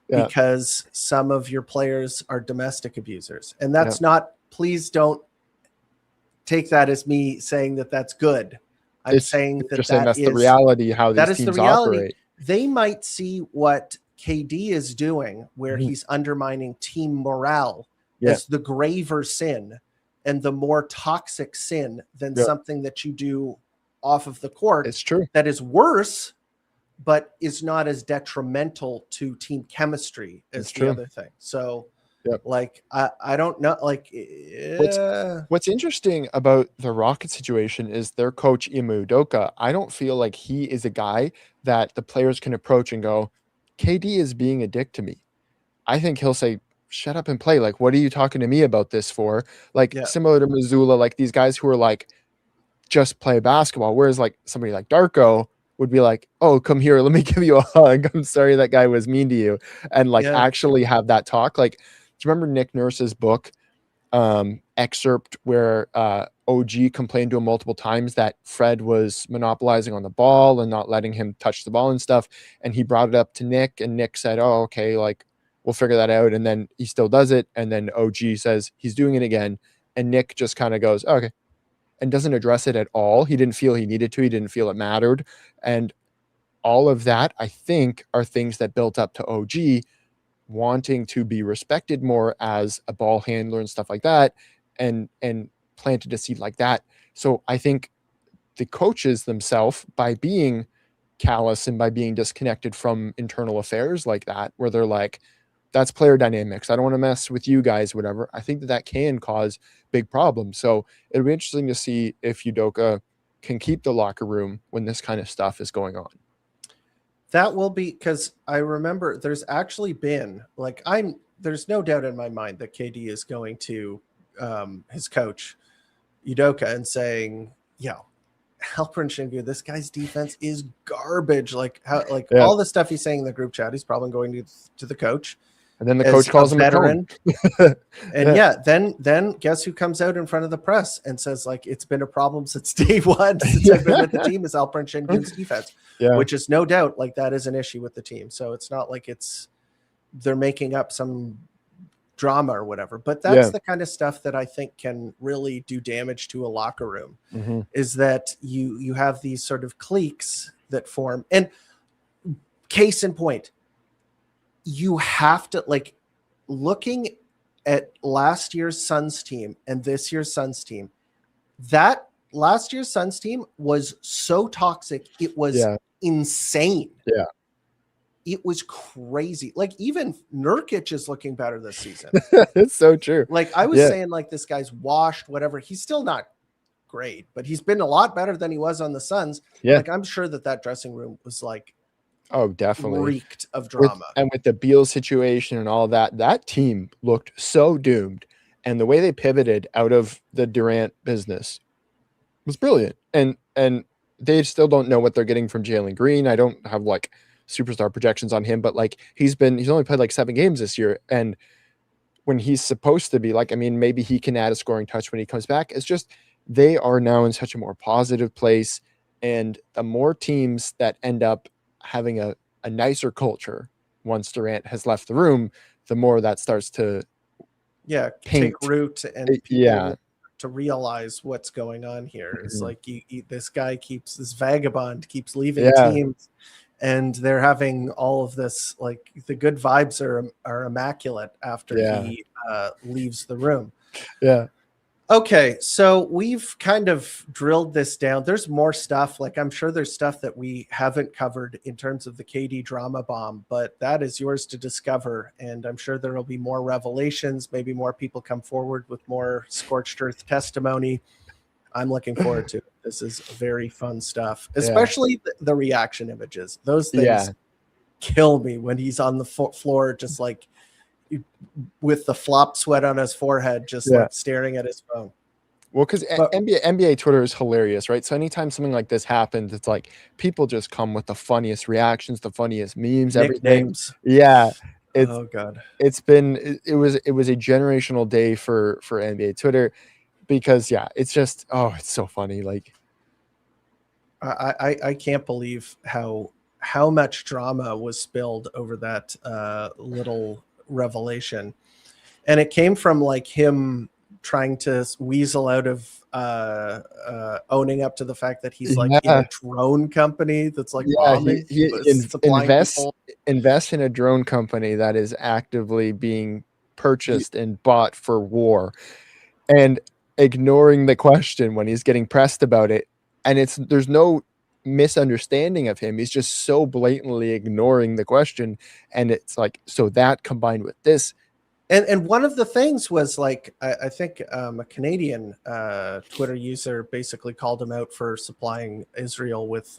because some of your players are domestic abusers. And that's not, please don't take that as me saying that that's good. I'm saying that's the reality, how these teams operate. They might see what KD is doing, where he's undermining team morale as the graver sin and the more toxic sin than something that you do off of the court. It's true. That is worse, but is not as detrimental to team chemistry as the other thing. So Yep. Like, I don't know. Like, What's interesting about the Rocket situation is their coach Ime Udoka. I don't feel like he is a guy that the players can approach and go, KD is being a dick to me. I think he'll say, shut up and play. Like, what are you talking to me about this for? Like, yeah, similar to Missoula, like these guys who are like, just play basketball. Whereas like somebody like Darko would be like, oh, come here, let me give you a hug. I'm sorry that guy was mean to you. And like yeah, actually have that talk. Like, do you remember Nick Nurse's book excerpt where OG complained to him multiple times that Fred was monopolizing on the ball and not letting him touch the ball and stuff. And he brought it up to Nick, and Nick said, oh, okay, like we'll figure that out. And then he still does it. And then OG says he's doing it again. And Nick just kind of goes, oh, okay, and doesn't address it at all. He didn't feel he needed to. He didn't feel it mattered. And all of that, I think, are things that built up to OG wanting to be respected more as a ball handler and stuff like that, and planted a seed like that. So I think the coaches themselves, by being callous and by being disconnected from internal affairs like that, where they're like, that's player dynamics, I don't want to mess with you guys, whatever, I think that can cause big problems. So it'll be interesting to see if Udoka can keep the locker room when this kind of stuff is going on. that will be, because I remember there's actually been like, there's no doubt in my mind that KD is going to his coach Udoka and saying, Alperen Şengün, this guy's defense is garbage. Like how, like all the stuff he's saying in the group chat, he's probably going to the coach. And then the coach calls him a veteran. And then guess who comes out in front of the press and says, like, it's been a problem since day one since I've been with the team is Alperen Şengün's defense, which is no doubt like that is an issue with the team. So it's not like they're making up some drama or whatever, but that's the kind of stuff that I think can really do damage to a locker room. Is that you have these sort of cliques that form. And case in point, you have to, like, looking at last year's Suns team and this year's Suns team, that last year's Suns team was so toxic. It was insane. Yeah. It was crazy. Like, even Nurkic is looking better this season. It's so true. Like, I was saying, like, this guy's washed, whatever. He's still not great, but he's been a lot better than he was on the Suns. Yeah. Like, I'm sure that dressing room was like, oh, definitely reeked of drama. With the Beal situation and all that team looked so doomed. And the way they pivoted out of the Durant business was brilliant. And they still don't know what they're getting from Jalen Green. I don't have like superstar projections on him, but like he's only played like 7 games this year. And when he's supposed to be like, I mean, maybe he can add a scoring touch when he comes back. It's just, they are now in such a more positive place. And the more teams that end up having a nicer culture once Durant has left the room, the more that starts to take root and people to realize what's going on here. It's like this guy this vagabond keeps leaving teams, and they're having all of this, like, the good vibes are immaculate after he leaves the room. Okay, so we've kind of drilled this down. There's more stuff. Like, I'm sure there's stuff that we haven't covered in terms of the KD drama bomb, but that is yours to discover. And I'm sure there will be more revelations. Maybe more people come forward with more scorched earth testimony. I'm looking forward to it. This is very fun stuff, especially the reaction images. Those things kill me when he's on the floor, just like, with the flop sweat on his forehead, just like staring at his phone. Well, because NBA Twitter is hilarious, right? So anytime something like this happens, it's like people just come with the funniest reactions, the funniest memes, everything. Yeah. Oh God. It was a generational day for NBA Twitter, because it's just, it's so funny. Like, I can't believe how much drama was spilled over that little revelation. And it came from like him trying to weasel out of owning up to the fact that he's like in a drone company that's like bombing, invest in a drone company that is actively being purchased and bought for war, and ignoring the question when he's getting pressed about it. And there's no misunderstanding of him. He's just so blatantly ignoring the question. And it's like, so that combined with this, And one of the things was like, I think a Canadian Twitter user basically called him out for supplying Israel with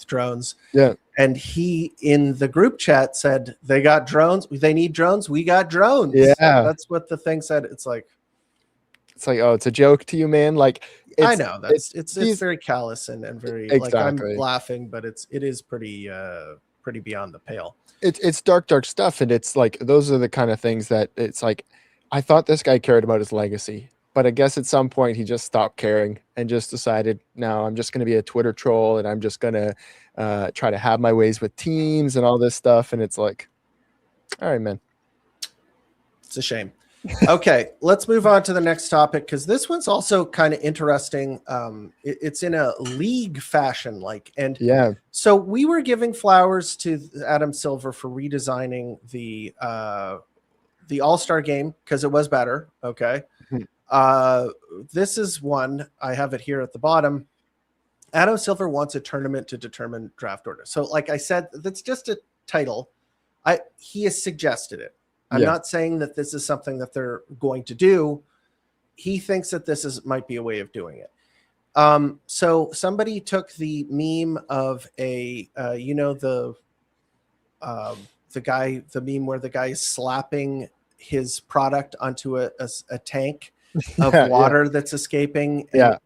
drones. Yeah. And he, in the group chat, said, they got drones. They need drones. We got drones. Yeah. That's what the thing said. It's like, oh, it's a joke to you, man. Like, I know it's these, very callous and very like, I'm laughing, but it is pretty beyond the pale. It's dark stuff. And it's like, those are the kind of things that it's like, I thought this guy cared about his legacy, but I guess at some point he just stopped caring and just decided, no, I'm just going to be a Twitter troll and I'm just going to try to have my ways with teams and all this stuff. And it's like, all right, man. It's a shame. Okay, let's move on to the next topic, because this one's also kind of interesting. It's in a league fashion, and yeah. So we were giving flowers to Adam Silver for redesigning the All-Star game because it was better. Okay, this is one, I have it here at the bottom. Adam Silver wants a tournament to determine draft order. So, like I said, that's just a title. He has suggested it. I'm not saying that this is something that they're going to do. He thinks that this might be a way of doing it. So somebody took the meme of the meme where the guy is slapping his product onto a tank of water that's escaping. And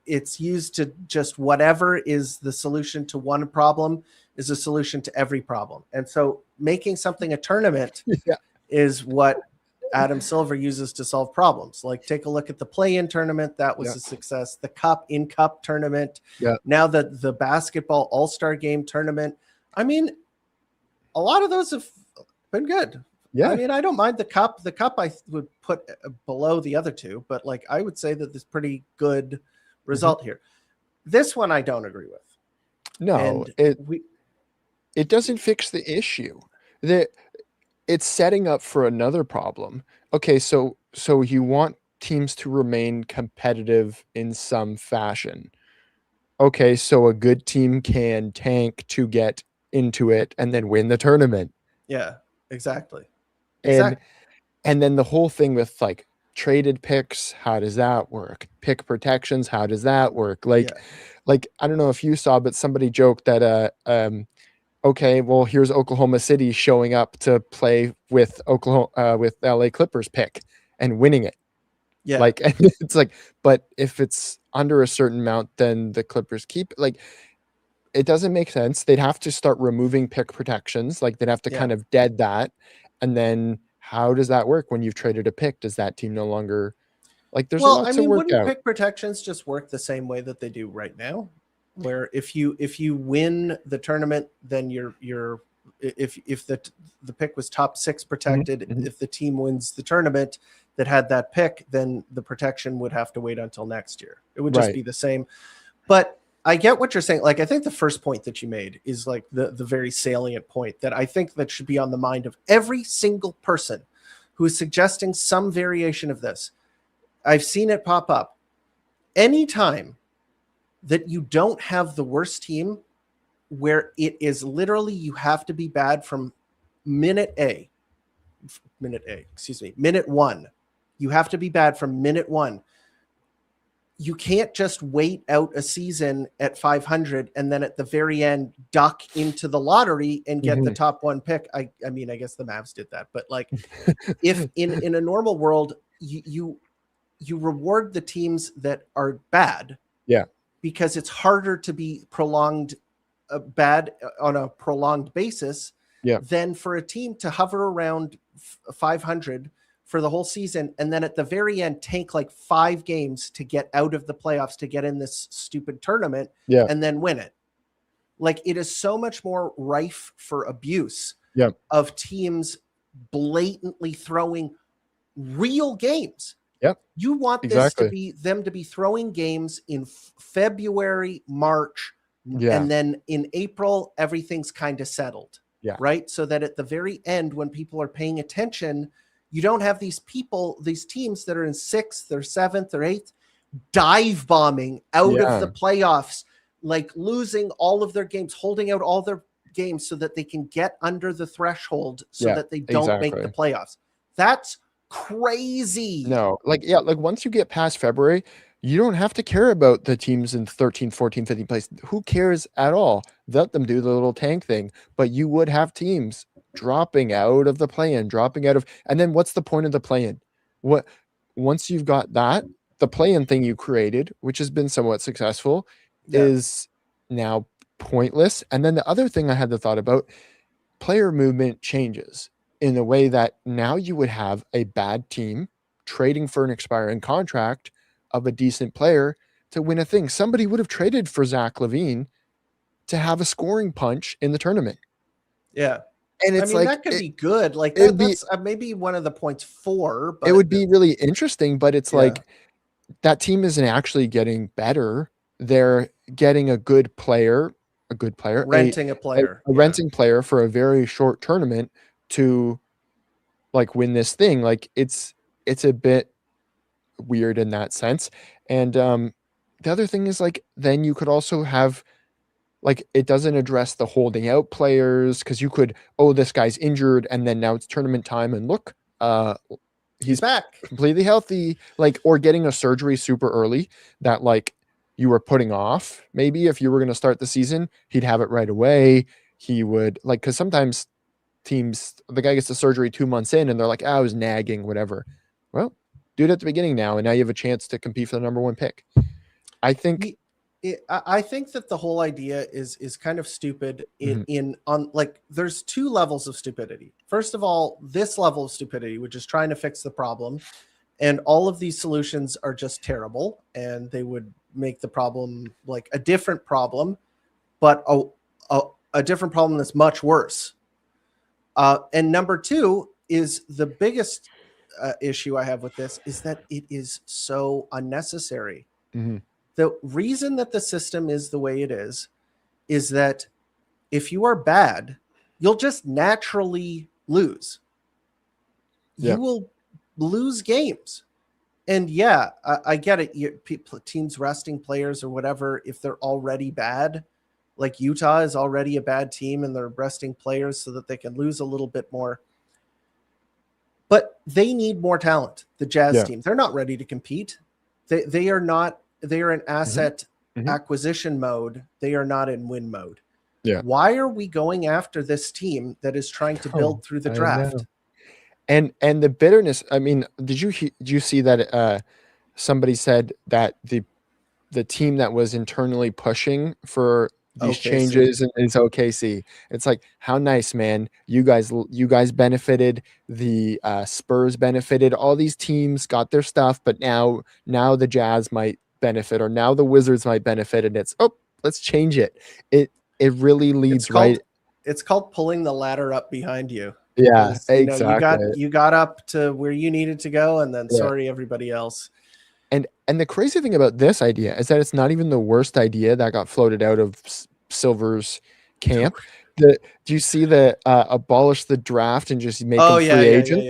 it's used to just whatever is the solution to one problem is a solution to every problem. And so making something a tournament is what Adam Silver uses to solve problems. Like, take a look at the play-in tournament. That was a success. The cup tournament. Yeah. Now the basketball all-star game tournament. I mean, a lot of those have been good. Yeah. I mean, I don't mind the cup. The cup I would put below the other two, but like, I would say that there's pretty good result here. This one I don't agree with. No, it doesn't fix the issue. It's setting up for another problem. Okay, so you want teams to remain competitive in some fashion. Okay, so a good team can tank to get into it and then win the tournament. Yeah, exactly. And then the whole thing with like traded picks, how does that work? Pick protections, how does that work? Like I don't know if you saw, but somebody joked that okay, well, here's Oklahoma City showing up to play with with LA Clippers pick and winning it. Yeah. Like, it's like, but if it's under a certain amount, then the Clippers keep it. Like, it doesn't make sense. They'd have to start removing pick protections. Like, they'd have to kind of dead that. And then how does that work when you've traded a pick? Does that team no longer, like, there's lots to work wouldn't out. Pick protections just work the same way that they do right now? Where if you win the tournament, then if the pick was top 6 protected, if the team wins the tournament that had that pick, then the protection would have to wait until next year. It would just be the same. But I get what you're saying. Like, I think the first point that you made is like the very salient point that I think that should be on the mind of every single person who is suggesting some variation of this. I've seen it pop up. Anytime that you don't have the worst team, where it is literally you have to be bad from minute 1. You have to be bad from minute 1. You can't just wait out a season at 500 and then at the very end duck into the lottery and get the top 1 pick. I mean, I guess the Mavs did that, but like, if in a normal world, you reward the teams that are bad. Yeah. Because it's harder to be prolonged bad on a prolonged basis than for a team to hover around 500 for the whole season and then at the very end tank like 5 games to get out of the playoffs to get in this stupid tournament and then win it. Like, it is so much more rife for abuse of teams blatantly throwing real games. You want this to be them to be throwing games in February, March, and then in April, everything's kind of settled. Right. So that at the very end, when people are paying attention, you don't have these teams that are in 6th or 7th or 8th, dive bombing out of the playoffs, like losing all of their games, holding out all their games so that they can get under the threshold so that they don't make the playoffs. That's crazy. No, like, yeah, like once you get past February, you don't have to care about the teams in 13, 14, 15 place. Who cares at all? Let them do the little tank thing. But you would have teams dropping out of the play-in, dropping out of, and then what's the point of the play-in? What once you've got that, the play-in thing you created, which has been somewhat successful, Yeah. is now pointless. And then the other thing I had the thought about, player movement changes in the way that now you would have a bad team trading for an expiring contract of a decent player to win a thing. Somebody would have traded for Zach LaVine to have a scoring punch in the tournament. Yeah. And I it's mean, like, that could be good. Like it'd be, that's maybe one of the points for, but it would be really interesting, but it's Yeah. like that team isn't actually getting better. They're getting a good player, renting a player. a renting player for a very short tournament to like win this thing. Like it's a bit weird in that sense. And the other thing is, like, then you could also have, like, it doesn't address the holding out players, because you could, oh, this guy's injured and then now it's tournament time and look, he's back. completely healthy, like, or getting a surgery super early that like you were putting off. Maybe if you were going to start the season, he'd have it right away. He would, like, because sometimes teams, the guy gets the surgery 2 months in and they're like, I was nagging, whatever. Well, do it at the beginning now, and now you have a chance to compete for the number one pick. I think I think that the whole idea is kind of stupid Mhm. on like there's two levels of stupidity. First of all, this level of stupidity, which is trying to fix the problem, and all of these solutions are just terrible, and they would make the problem like a different problem, but a different problem that's much worse. And number two is the biggest issue I have with this is that it is so unnecessary. Mhm. The reason that the system is the way it is that if you are bad, you'll just naturally lose. Yeah. You will lose games. And yeah, I get it. Teams resting players or whatever, if they're already bad, like Utah is already a bad team and they're resting players so that they can lose a little bit more. But they need more talent. The Jazz team, they're not ready to compete. They are not. They are in asset acquisition mode. They are not in win mode. Yeah. Why are we going after this team that is trying to build through the draft? And the bitterness. I mean, did you see that somebody said that the team that was internally pushing for these changes is OKC. It's like, how nice, man. You guys benefited. The Spurs benefited. All these teams got their stuff, but now the Jazz might benefit, or now the Wizards might benefit, and it's, oh, let's change it. It really leads right. It's called pulling the ladder up behind you. Yeah, exactly. You got up to where you needed to go, and then sorry, everybody else. And the crazy thing about this idea is that it's not even the worst idea that got floated out of Silver's camp. Do you see the abolish the draft and just make them free agents?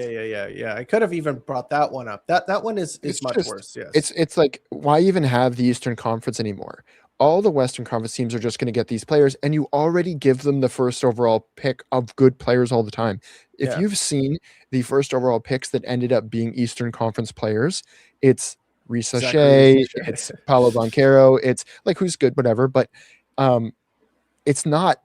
Yeah. I could have even brought that one up. That one is much worse. Yes. It's like, why even have the Eastern Conference anymore? All the Western Conference teams are just going to get these players, and you already give them the first overall pick of good players all the time. If you've seen the first overall picks that ended up being Eastern Conference players, it's Risa Shea, it's Paolo Banchero, it's like, who's good, whatever, but it's not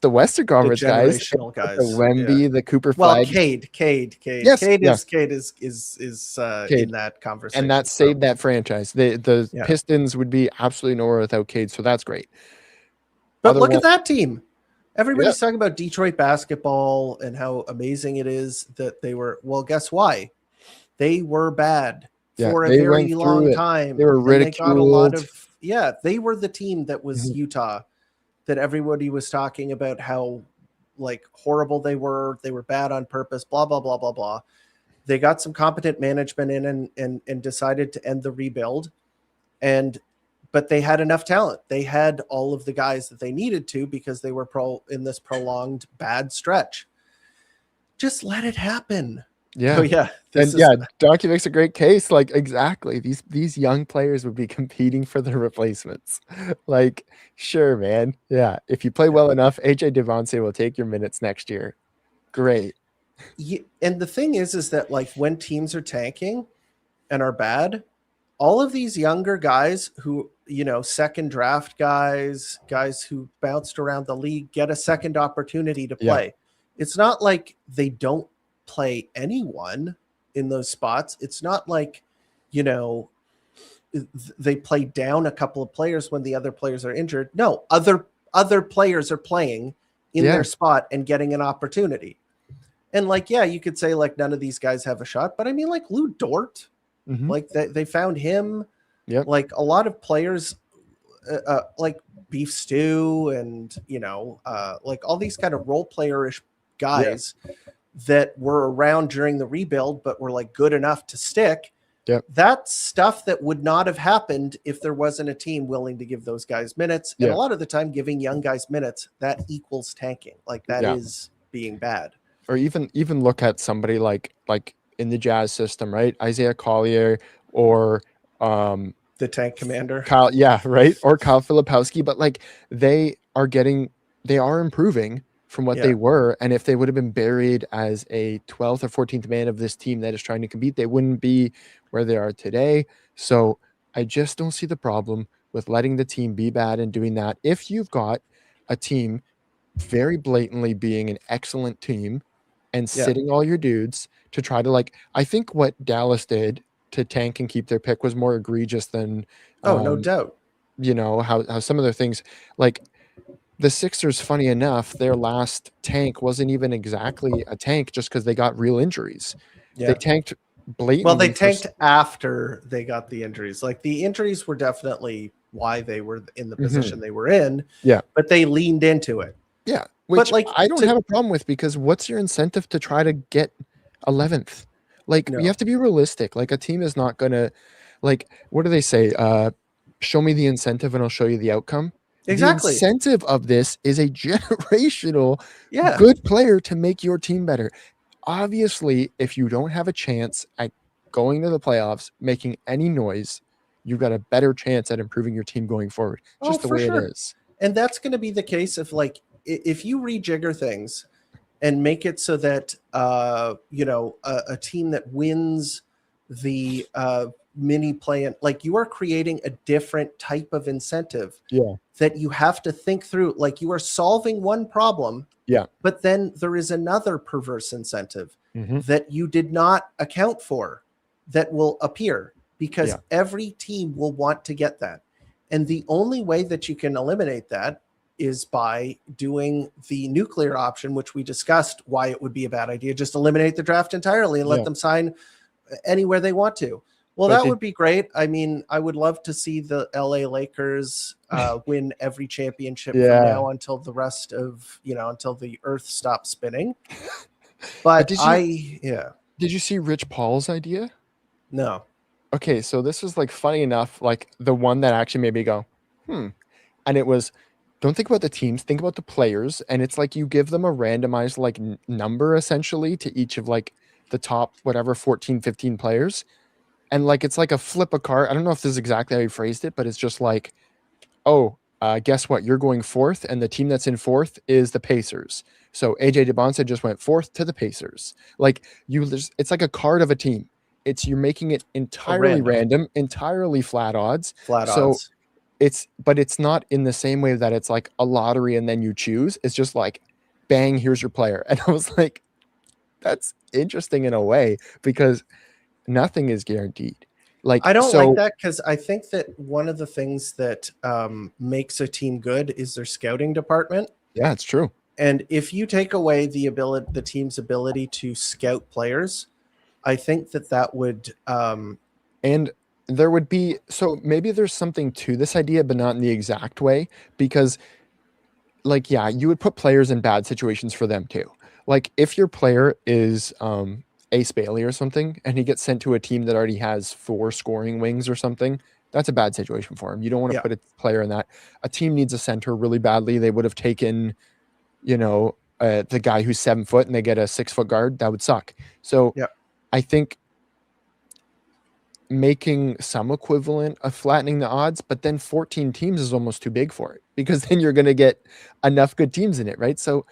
the Western Conference guys. The Wemby, the Cooper Flag. Cade. Yes, Cade is in that conversation. And that saved that franchise. The Pistons would be absolutely nowhere without Cade, so that's great. But look at that team. Everybody's talking about Detroit basketball and how amazing it is that they were. Well, guess why? They were bad for a very long time. They were ridiculed. They were the team that was Utah, that everybody was talking about how like horrible they were bad on purpose, blah, blah, blah, blah, blah. They got some competent management in and decided to end the rebuild. But they had enough talent. They had all of the guys that they needed to, because they were in this prolonged bad stretch. Just let it happen. Yeah. Donkey makes a great case. Like, exactly. These young players would be competing for the replacements. Like, sure, man. Yeah. If you play well enough, AJ Devontae will take your minutes next year. Great. And the thing is that like when teams are tanking and are bad, all of these younger guys who, second draft guys who bounced around the league get a second opportunity to Yeah. play. It's not like they don't play anyone in those spots. It's not like, they play down a couple of players when the other players are injured. No, other players are playing in Yeah. their spot and getting an opportunity. And like, yeah, you could say like none of these guys have a shot, but I mean like Lou Dort, like they found him. Yep. Like a lot of players, like Beef Stew and like all these kind of role player-ish guys that were around during the rebuild, but were like good enough to stick. Yep. That's stuff that would not have happened if there wasn't a team willing to give those guys minutes. And a lot of the time, giving young guys minutes, that equals tanking. Like that is being bad. Or even look at somebody like in the Jazz system, right? Isaiah Collier or the tank commander. Kyle, right? Or Kyle Filipowski, but like they are improving from what they were. And if they would have been buried as a 12th or 14th man of this team that is trying to compete, they wouldn't be where they are today. So I just don't see the problem with letting the team be bad and doing that. If you've got a team very blatantly being an excellent team and sitting all your dudes to try to I think what Dallas did to tank and keep their pick was more egregious than no doubt. How some of their things, like the Sixers, funny enough, their last tank wasn't even exactly a tank just because they got real injuries. They tanked blatantly. Well, they tanked after they got the injuries. Like the injuries were definitely why they were in the position they were in. Yeah. But they leaned into it. Yeah. Which I don't have a problem with, because what's your incentive to try to get 11th? You have to be realistic. Like a team is not going to, what do they say? Show me the incentive and I'll show you the outcome. Exactly. The incentive of this is a generational good player to make your team better. Obviously, if you don't have a chance at going to the playoffs, making any noise, you've got a better chance at improving your team going forward. Just the way it is. And that's going to be the case if you rejigger things and make it so that, a team that wins the mini play, you are creating a different type of incentive that you have to think through. Like you are solving one problem, but then there is another perverse incentive that you did not account for that will appear, because every team will want to get that. And the only way that you can eliminate that is by doing the nuclear option, which we discussed why it would be a bad idea. Just eliminate the draft entirely and let them sign anywhere they want to. Well, that would be great. I mean, I would love to see the LA Lakers win every championship from now until the rest of, until the earth stops spinning. But did you see Rich Paul's idea? No. Okay, so this was funny enough, the one that actually made me go, And it was, don't think about the teams, think about the players. And it's you give them a randomized number essentially to each of the top, whatever, 14, 15 players. And it's a flip a card. I don't know if this is exactly how he phrased it, but it's just guess what? You're going fourth, and the team that's in fourth is the Pacers. So AJ DeBonsa just went fourth to the Pacers. It's like a card of a team. You're making it entirely random, entirely flat odds. Odds. But it's not in the same way that it's a lottery and then you choose. It's just bang, here's your player. And I was that's interesting in a way, because nothing is guaranteed. I don't like that, because I think that one of the things that makes a team good is their scouting department. Yeah, it's true. And if you take away the team's ability to scout players, I think that would and there would be, so maybe there's something to this idea, but not in the exact way, because you would put players in bad situations for them too. If your player is Ace Bailey or something, and he gets sent to a team that already has 4 scoring wings or something, that's a bad situation for him. You don't want to put a player in that. A team needs a center really badly. They would have taken, the guy who's 7 foot and they get a 6 foot guard. That would suck. So I think making some equivalent of flattening the odds, but then 14 teams is almost too big for it, because then you're going to get enough good teams in it, right? So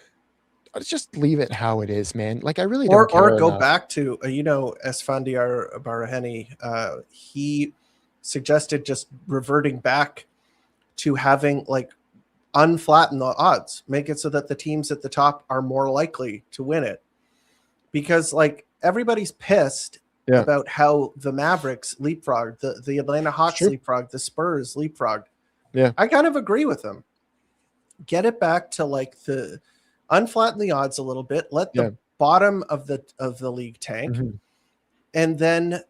let's just leave it how it is, man. Like I really don't Or care go enough. back to Esfandiar Baraheni. He suggested just reverting back to having like unflatten the odds, make it so that the teams at the top are more likely to win it, because like everybody's pissed about how the Mavericks leapfrogged, the Atlanta Hawks leapfrogged, the Spurs leapfrogged. Yeah, I kind of agree with them. Get it back to like the unflatten the odds a little bit, let the bottom of the league tank, and then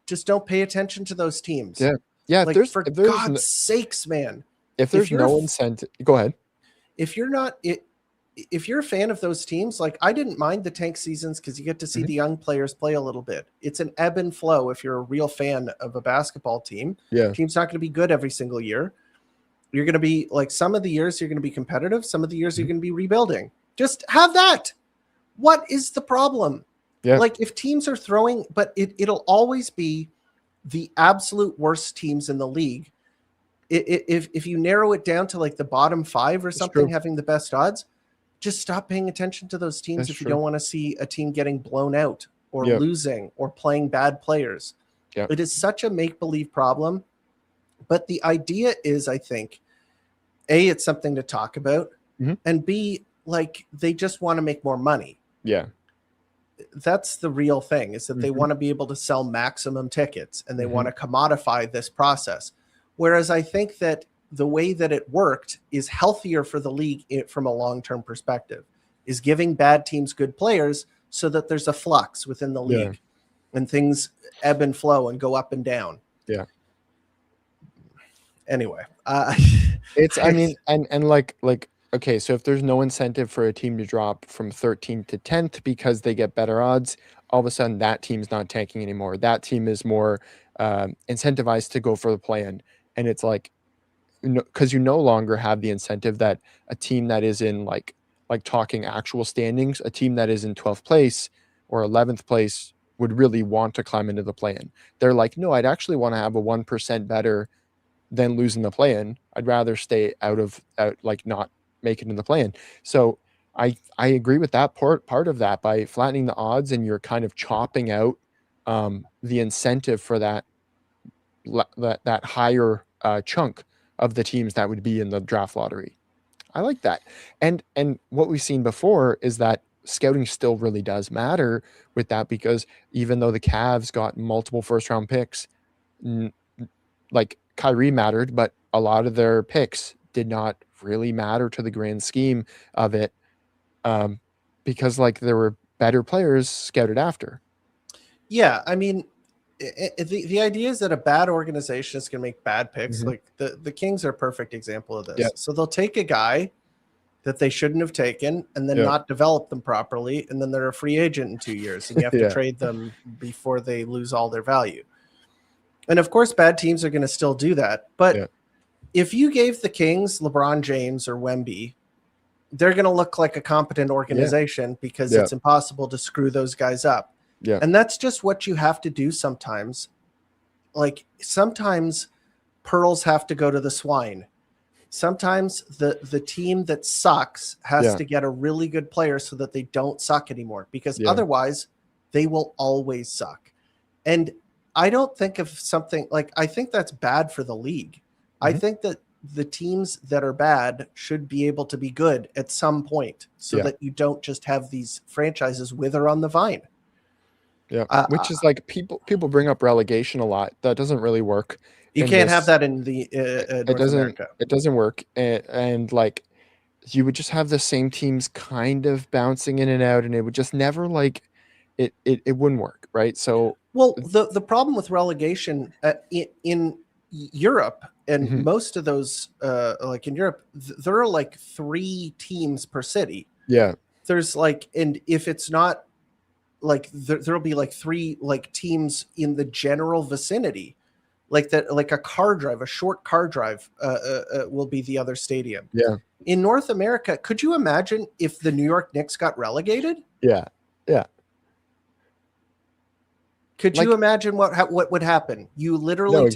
just don't pay attention to those teams. Yeah. Like for God's sakes, man. If there's no incentive, go ahead. If you're a fan of those teams, like I didn't mind the tank seasons because you get to see the young players play a little bit. It's an ebb and flow. If you're a real fan of a basketball team, team's not going to be good every single year. You're going to be like, some of the years you're going to be competitive. Some of the years you're going to be rebuilding. Just have that. What is the problem? Yeah. Like if teams are throwing, but it'll always be the absolute worst teams in the league. If you narrow it down to like the bottom 5 or something having the best odds, just stop paying attention to those teams. If you don't want to see a team getting blown out or losing or playing bad players. It is such a make-believe problem. But the idea is, I think, A, it's something to talk about, and B, like they just want to make more money. Yeah. That's the real thing, is that they want to be able to sell maximum tickets, and they want to commodify this process. Whereas I think that the way that it worked is healthier for the league from a long-term perspective, is giving bad teams good players so that there's a flux within the league and things ebb and flow and go up and down. Yeah. Anyway, it's, I mean, and like, okay, so if there's no incentive for a team to drop from 13th to 10th because they get better odds, all of a sudden that team's not tanking anymore. That team is more incentivized to go for the play-in. And it's like, because you no longer have the incentive that a team that is in like talking actual standings, a team that is in 12th place or 11th place would really want to climb into the play-in. They're like, no, I'd actually want to have a 1% better than losing the play-in. I'd rather stay out like not make it in the play-in. So I agree with that part of that. By flattening the odds and you're kind of chopping out the incentive for that higher chunk of the teams that would be in the draft lottery. I like that. And what we've seen before is that scouting still really does matter with that, because even though the Cavs got multiple first round picks, like Kyrie mattered, but a lot of their picks did not really matter to the grand scheme of it, because like there were better players scouted after. Yeah, I mean, the idea is that a bad organization is going to make bad picks. Like the Kings are a perfect example of this. So they'll take a guy that they shouldn't have taken and then not develop them properly, and then they're a free agent in 2 years, and you have to trade them before they lose all their value. And of course, bad teams are going to still do that. But if you gave the Kings LeBron James or Wemby, they're going to look like a competent organization because it's impossible to screw those guys up. Yeah. And that's just what you have to do sometimes. Like sometimes pearls have to go to the swine. Sometimes the team that sucks has to get a really good player so that they don't suck anymore, because otherwise they will always suck. And I don't think of something like, I think that's bad for the league. I think that the teams that are bad should be able to be good at some point, so that you don't just have these franchises wither on the vine. Yeah, which is like people bring up relegation a lot. That doesn't really work. You can't have that in the North America. It doesn't work, and like you would just have the same teams kind of bouncing in and out, and it would just never like it wouldn't work, right? So well, the problem with relegation in Europe and most of those like in Europe, there are like 3 teams per city. Yeah, there's like, and if it's not like there'll be like 3 like teams in the general vicinity, like that, like a short car drive will be the other stadium. Yeah. In North America, could you imagine if the New York Knicks got relegated? Yeah. Yeah. Could you imagine what would happen? You literally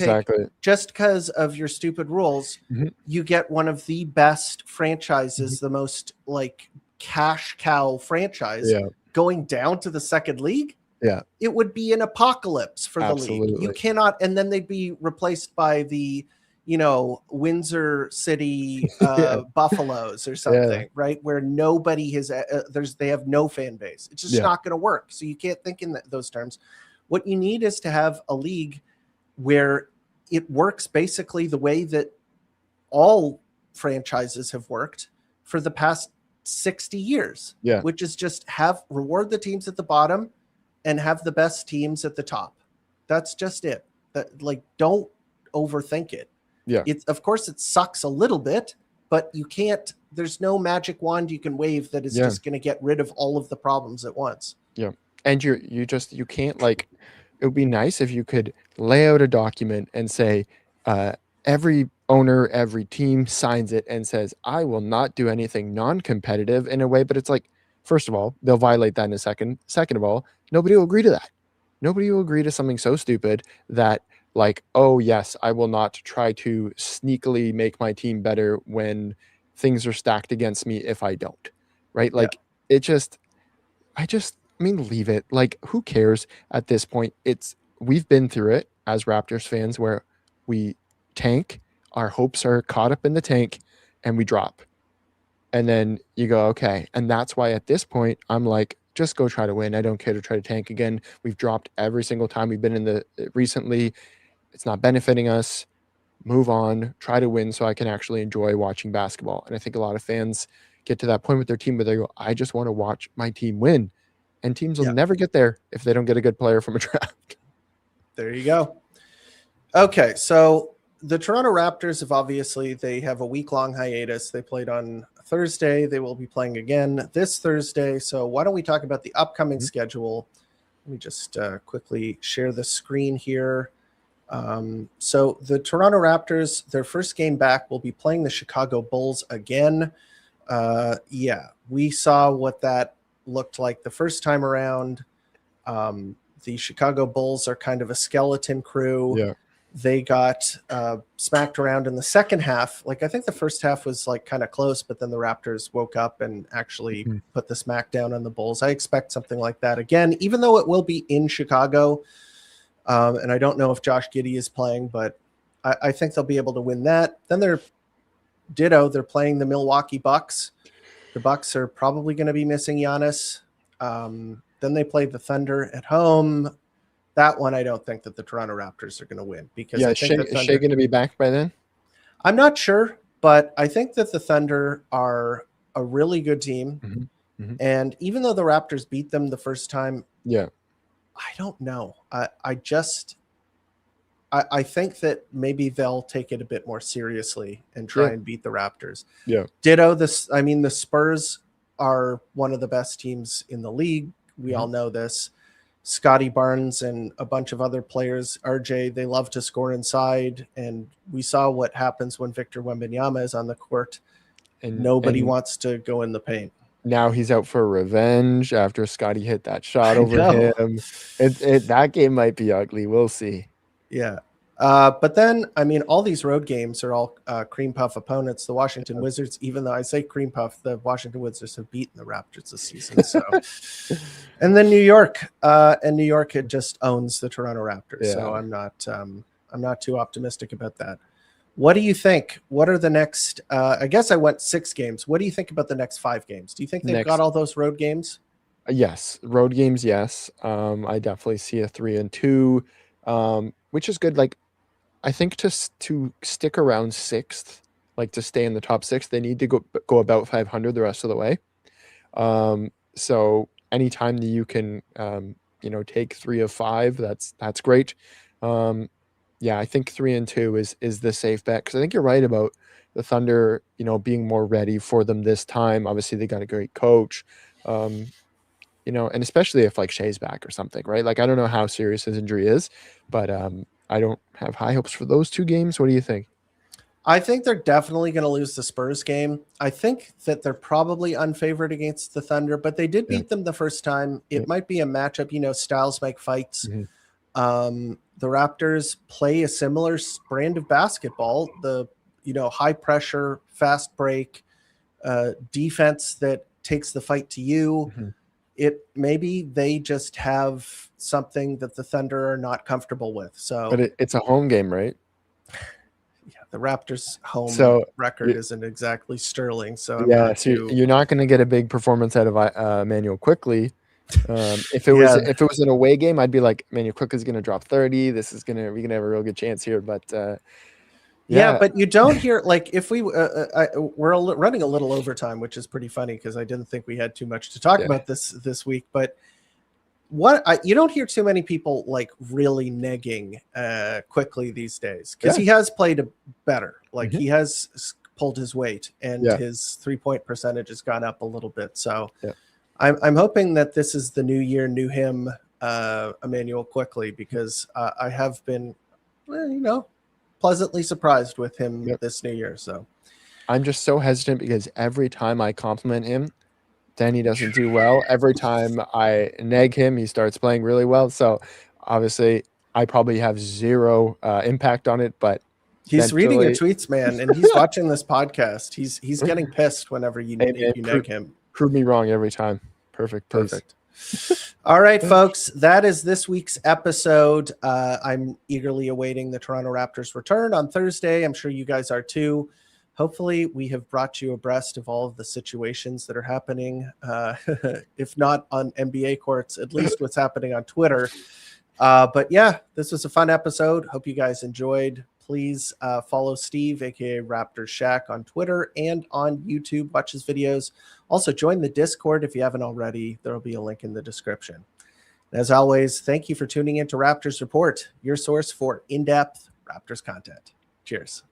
just because of your stupid rules, you get one of the best franchises, the most like cash cow franchise going down to the second league, it would be an apocalypse for the league. You cannot, and then they'd be replaced by the, Windsor City Buffaloes or something, right? Where nobody has, they have no fan base. It's just not going to work. So you can't think in those terms. What you need is to have a league where it works basically the way that all franchises have worked for the past 60 years, which is just reward the teams at the bottom and have the best teams at the top. That's just it. Don't overthink it. Of course it sucks a little bit, but there's no magic wand you can wave that is just going to get rid of all of the problems at once. And you can't, it would be nice if you could lay out a document and say, every owner, every team signs it and says, I will not do anything non-competitive in a way. But it's like, first of all, they'll violate that in a second. Second of all, nobody will agree to that. Nobody will agree to something so stupid that, oh yes, I will not try to sneakily make my team better when things are stacked against me if I don't. Right? Leave it. Who cares at this point? We've been through it as Raptors fans where we tank, our hopes are caught up in the tank, and we drop. And then you go, okay. And that's why at this point, I'm like, just go try to win. I don't care to try to tank again. We've dropped every single time we've been recently. It's not benefiting us. Move on, try to win so I can actually enjoy watching basketball. And I think a lot of fans get to that point with their team where they go, I just want to watch my team win. And teams will never get there if they don't get a good player from a draft. There you go. Okay, so the Toronto Raptors they have a week-long hiatus. They played on Thursday. They will be playing again this Thursday. So why don't we talk about the upcoming schedule? Let me just quickly share the screen here. So the Toronto Raptors, their first game back, will be playing the Chicago Bulls again. We saw what that looked like the first time around. The Chicago Bulls are kind of a skeleton crew. They got smacked around in the second half. I think the first half was kind of close, but then the Raptors woke up and actually put the smack down on the Bulls. I expect something like that again, even though it will be in Chicago. And I don't know if Josh Giddey is playing, but I think they'll be able to win that. Then they're playing the Milwaukee Bucks. The Bucks are probably going to be missing Giannis. Then they play the Thunder at home. That one, I don't think that the Toronto Raptors are going to win because I think is Shea going to be back by then? I'm not sure, but I think that the Thunder are a really good team. And even though the Raptors beat them the first time, I don't know. I think that maybe they'll take it a bit more seriously and try and beat the Raptors. Ditto this. I mean, the Spurs are one of the best teams in the league. We all know this. Scotty Barnes and a bunch of other players, RJ, they love to score inside. And we saw what happens when Victor Wembanyama is on the court. And nobody wants to go in the paint. Now he's out for revenge after Scotty hit that shot over him. That game might be ugly. We'll see. Yeah. But then, I mean, all these road games are all cream puff opponents. The Washington Wizards, even though I say cream puff, the Washington Wizards have beaten the Raptors this season. So, and then New York, it just owns the Toronto Raptors. So I'm not too optimistic about that. What do you think? What are the next? I guess I went 6 games. What do you think about the next 5 games? Do you think they've got all those road games? Yes, road games. Yes, I definitely see a 3-2, which is good. I think to stick around 6th, to stay in the top 6, they need to go about 500 the rest of the way. So anytime that you can, take 3 of 5, that's great. I think 3-2 is the safe bet because I think you're right about the Thunder, being more ready for them this time. Obviously, they got a great coach, and especially if Shea's back or something, right? I don't know how serious his injury is, but I don't have high hopes for those 2 games. What do you think? I think they're definitely going to lose the Spurs game. I think that they're probably unfavored against the Thunder, but they did beat them the first time. It might be a matchup, styles make fights. The Raptors play a similar brand of basketball, the high pressure, fast break defense that takes the fight to you. Mhm. Maybe they just have something that the Thunder are not comfortable with. So, But it's a home game, right? yeah, the Raptors' home So record isn't exactly sterling. So I'm yeah, not so too. you're not going to get a big performance out of Emmanuel Quickly. If it Yeah. was an away game, I'd be like, Emmanuel Quickly's going to drop 30. We're going to have a real good chance here. But Yeah, yeah, but you don't hear like if we're running a little overtime, which is pretty funny because I didn't think we had too much to talk Yeah. about this week. But you don't hear too many people like really negging Quickly these days because he has played better. Like he has pulled his weight and his 3-point percentage has gone up a little bit. So I'm hoping that this is the new year, new him, Emmanuel Quickly, because I have been, pleasantly surprised with him this new year. So I'm just so hesitant because every time I compliment him, then he doesn't do well. Every time I neg him, he starts playing really well. So obviously, I probably have zero impact on it, but he's reading your tweets, man, and he's watching this podcast. He's getting pissed whenever you neg him. Prove me wrong every time. Perfect. Perfect. All right, folks, that is this week's episode. I'm eagerly awaiting the Toronto Raptors return on Thursday. I'm sure you guys are too. Hopefully, we have brought you abreast of all of the situations that are happening, if not on NBA courts, at least what's happening on Twitter. But yeah, this was a fun episode. Hope you guys enjoyed. Please follow Steve, aka Raptors Shack, on Twitter and on YouTube. Watch his videos. Also, join the Discord if you haven't already. There will be a link in the description. As always, thank you for tuning in to Raptors Report, your source for in-depth Raptors content. Cheers.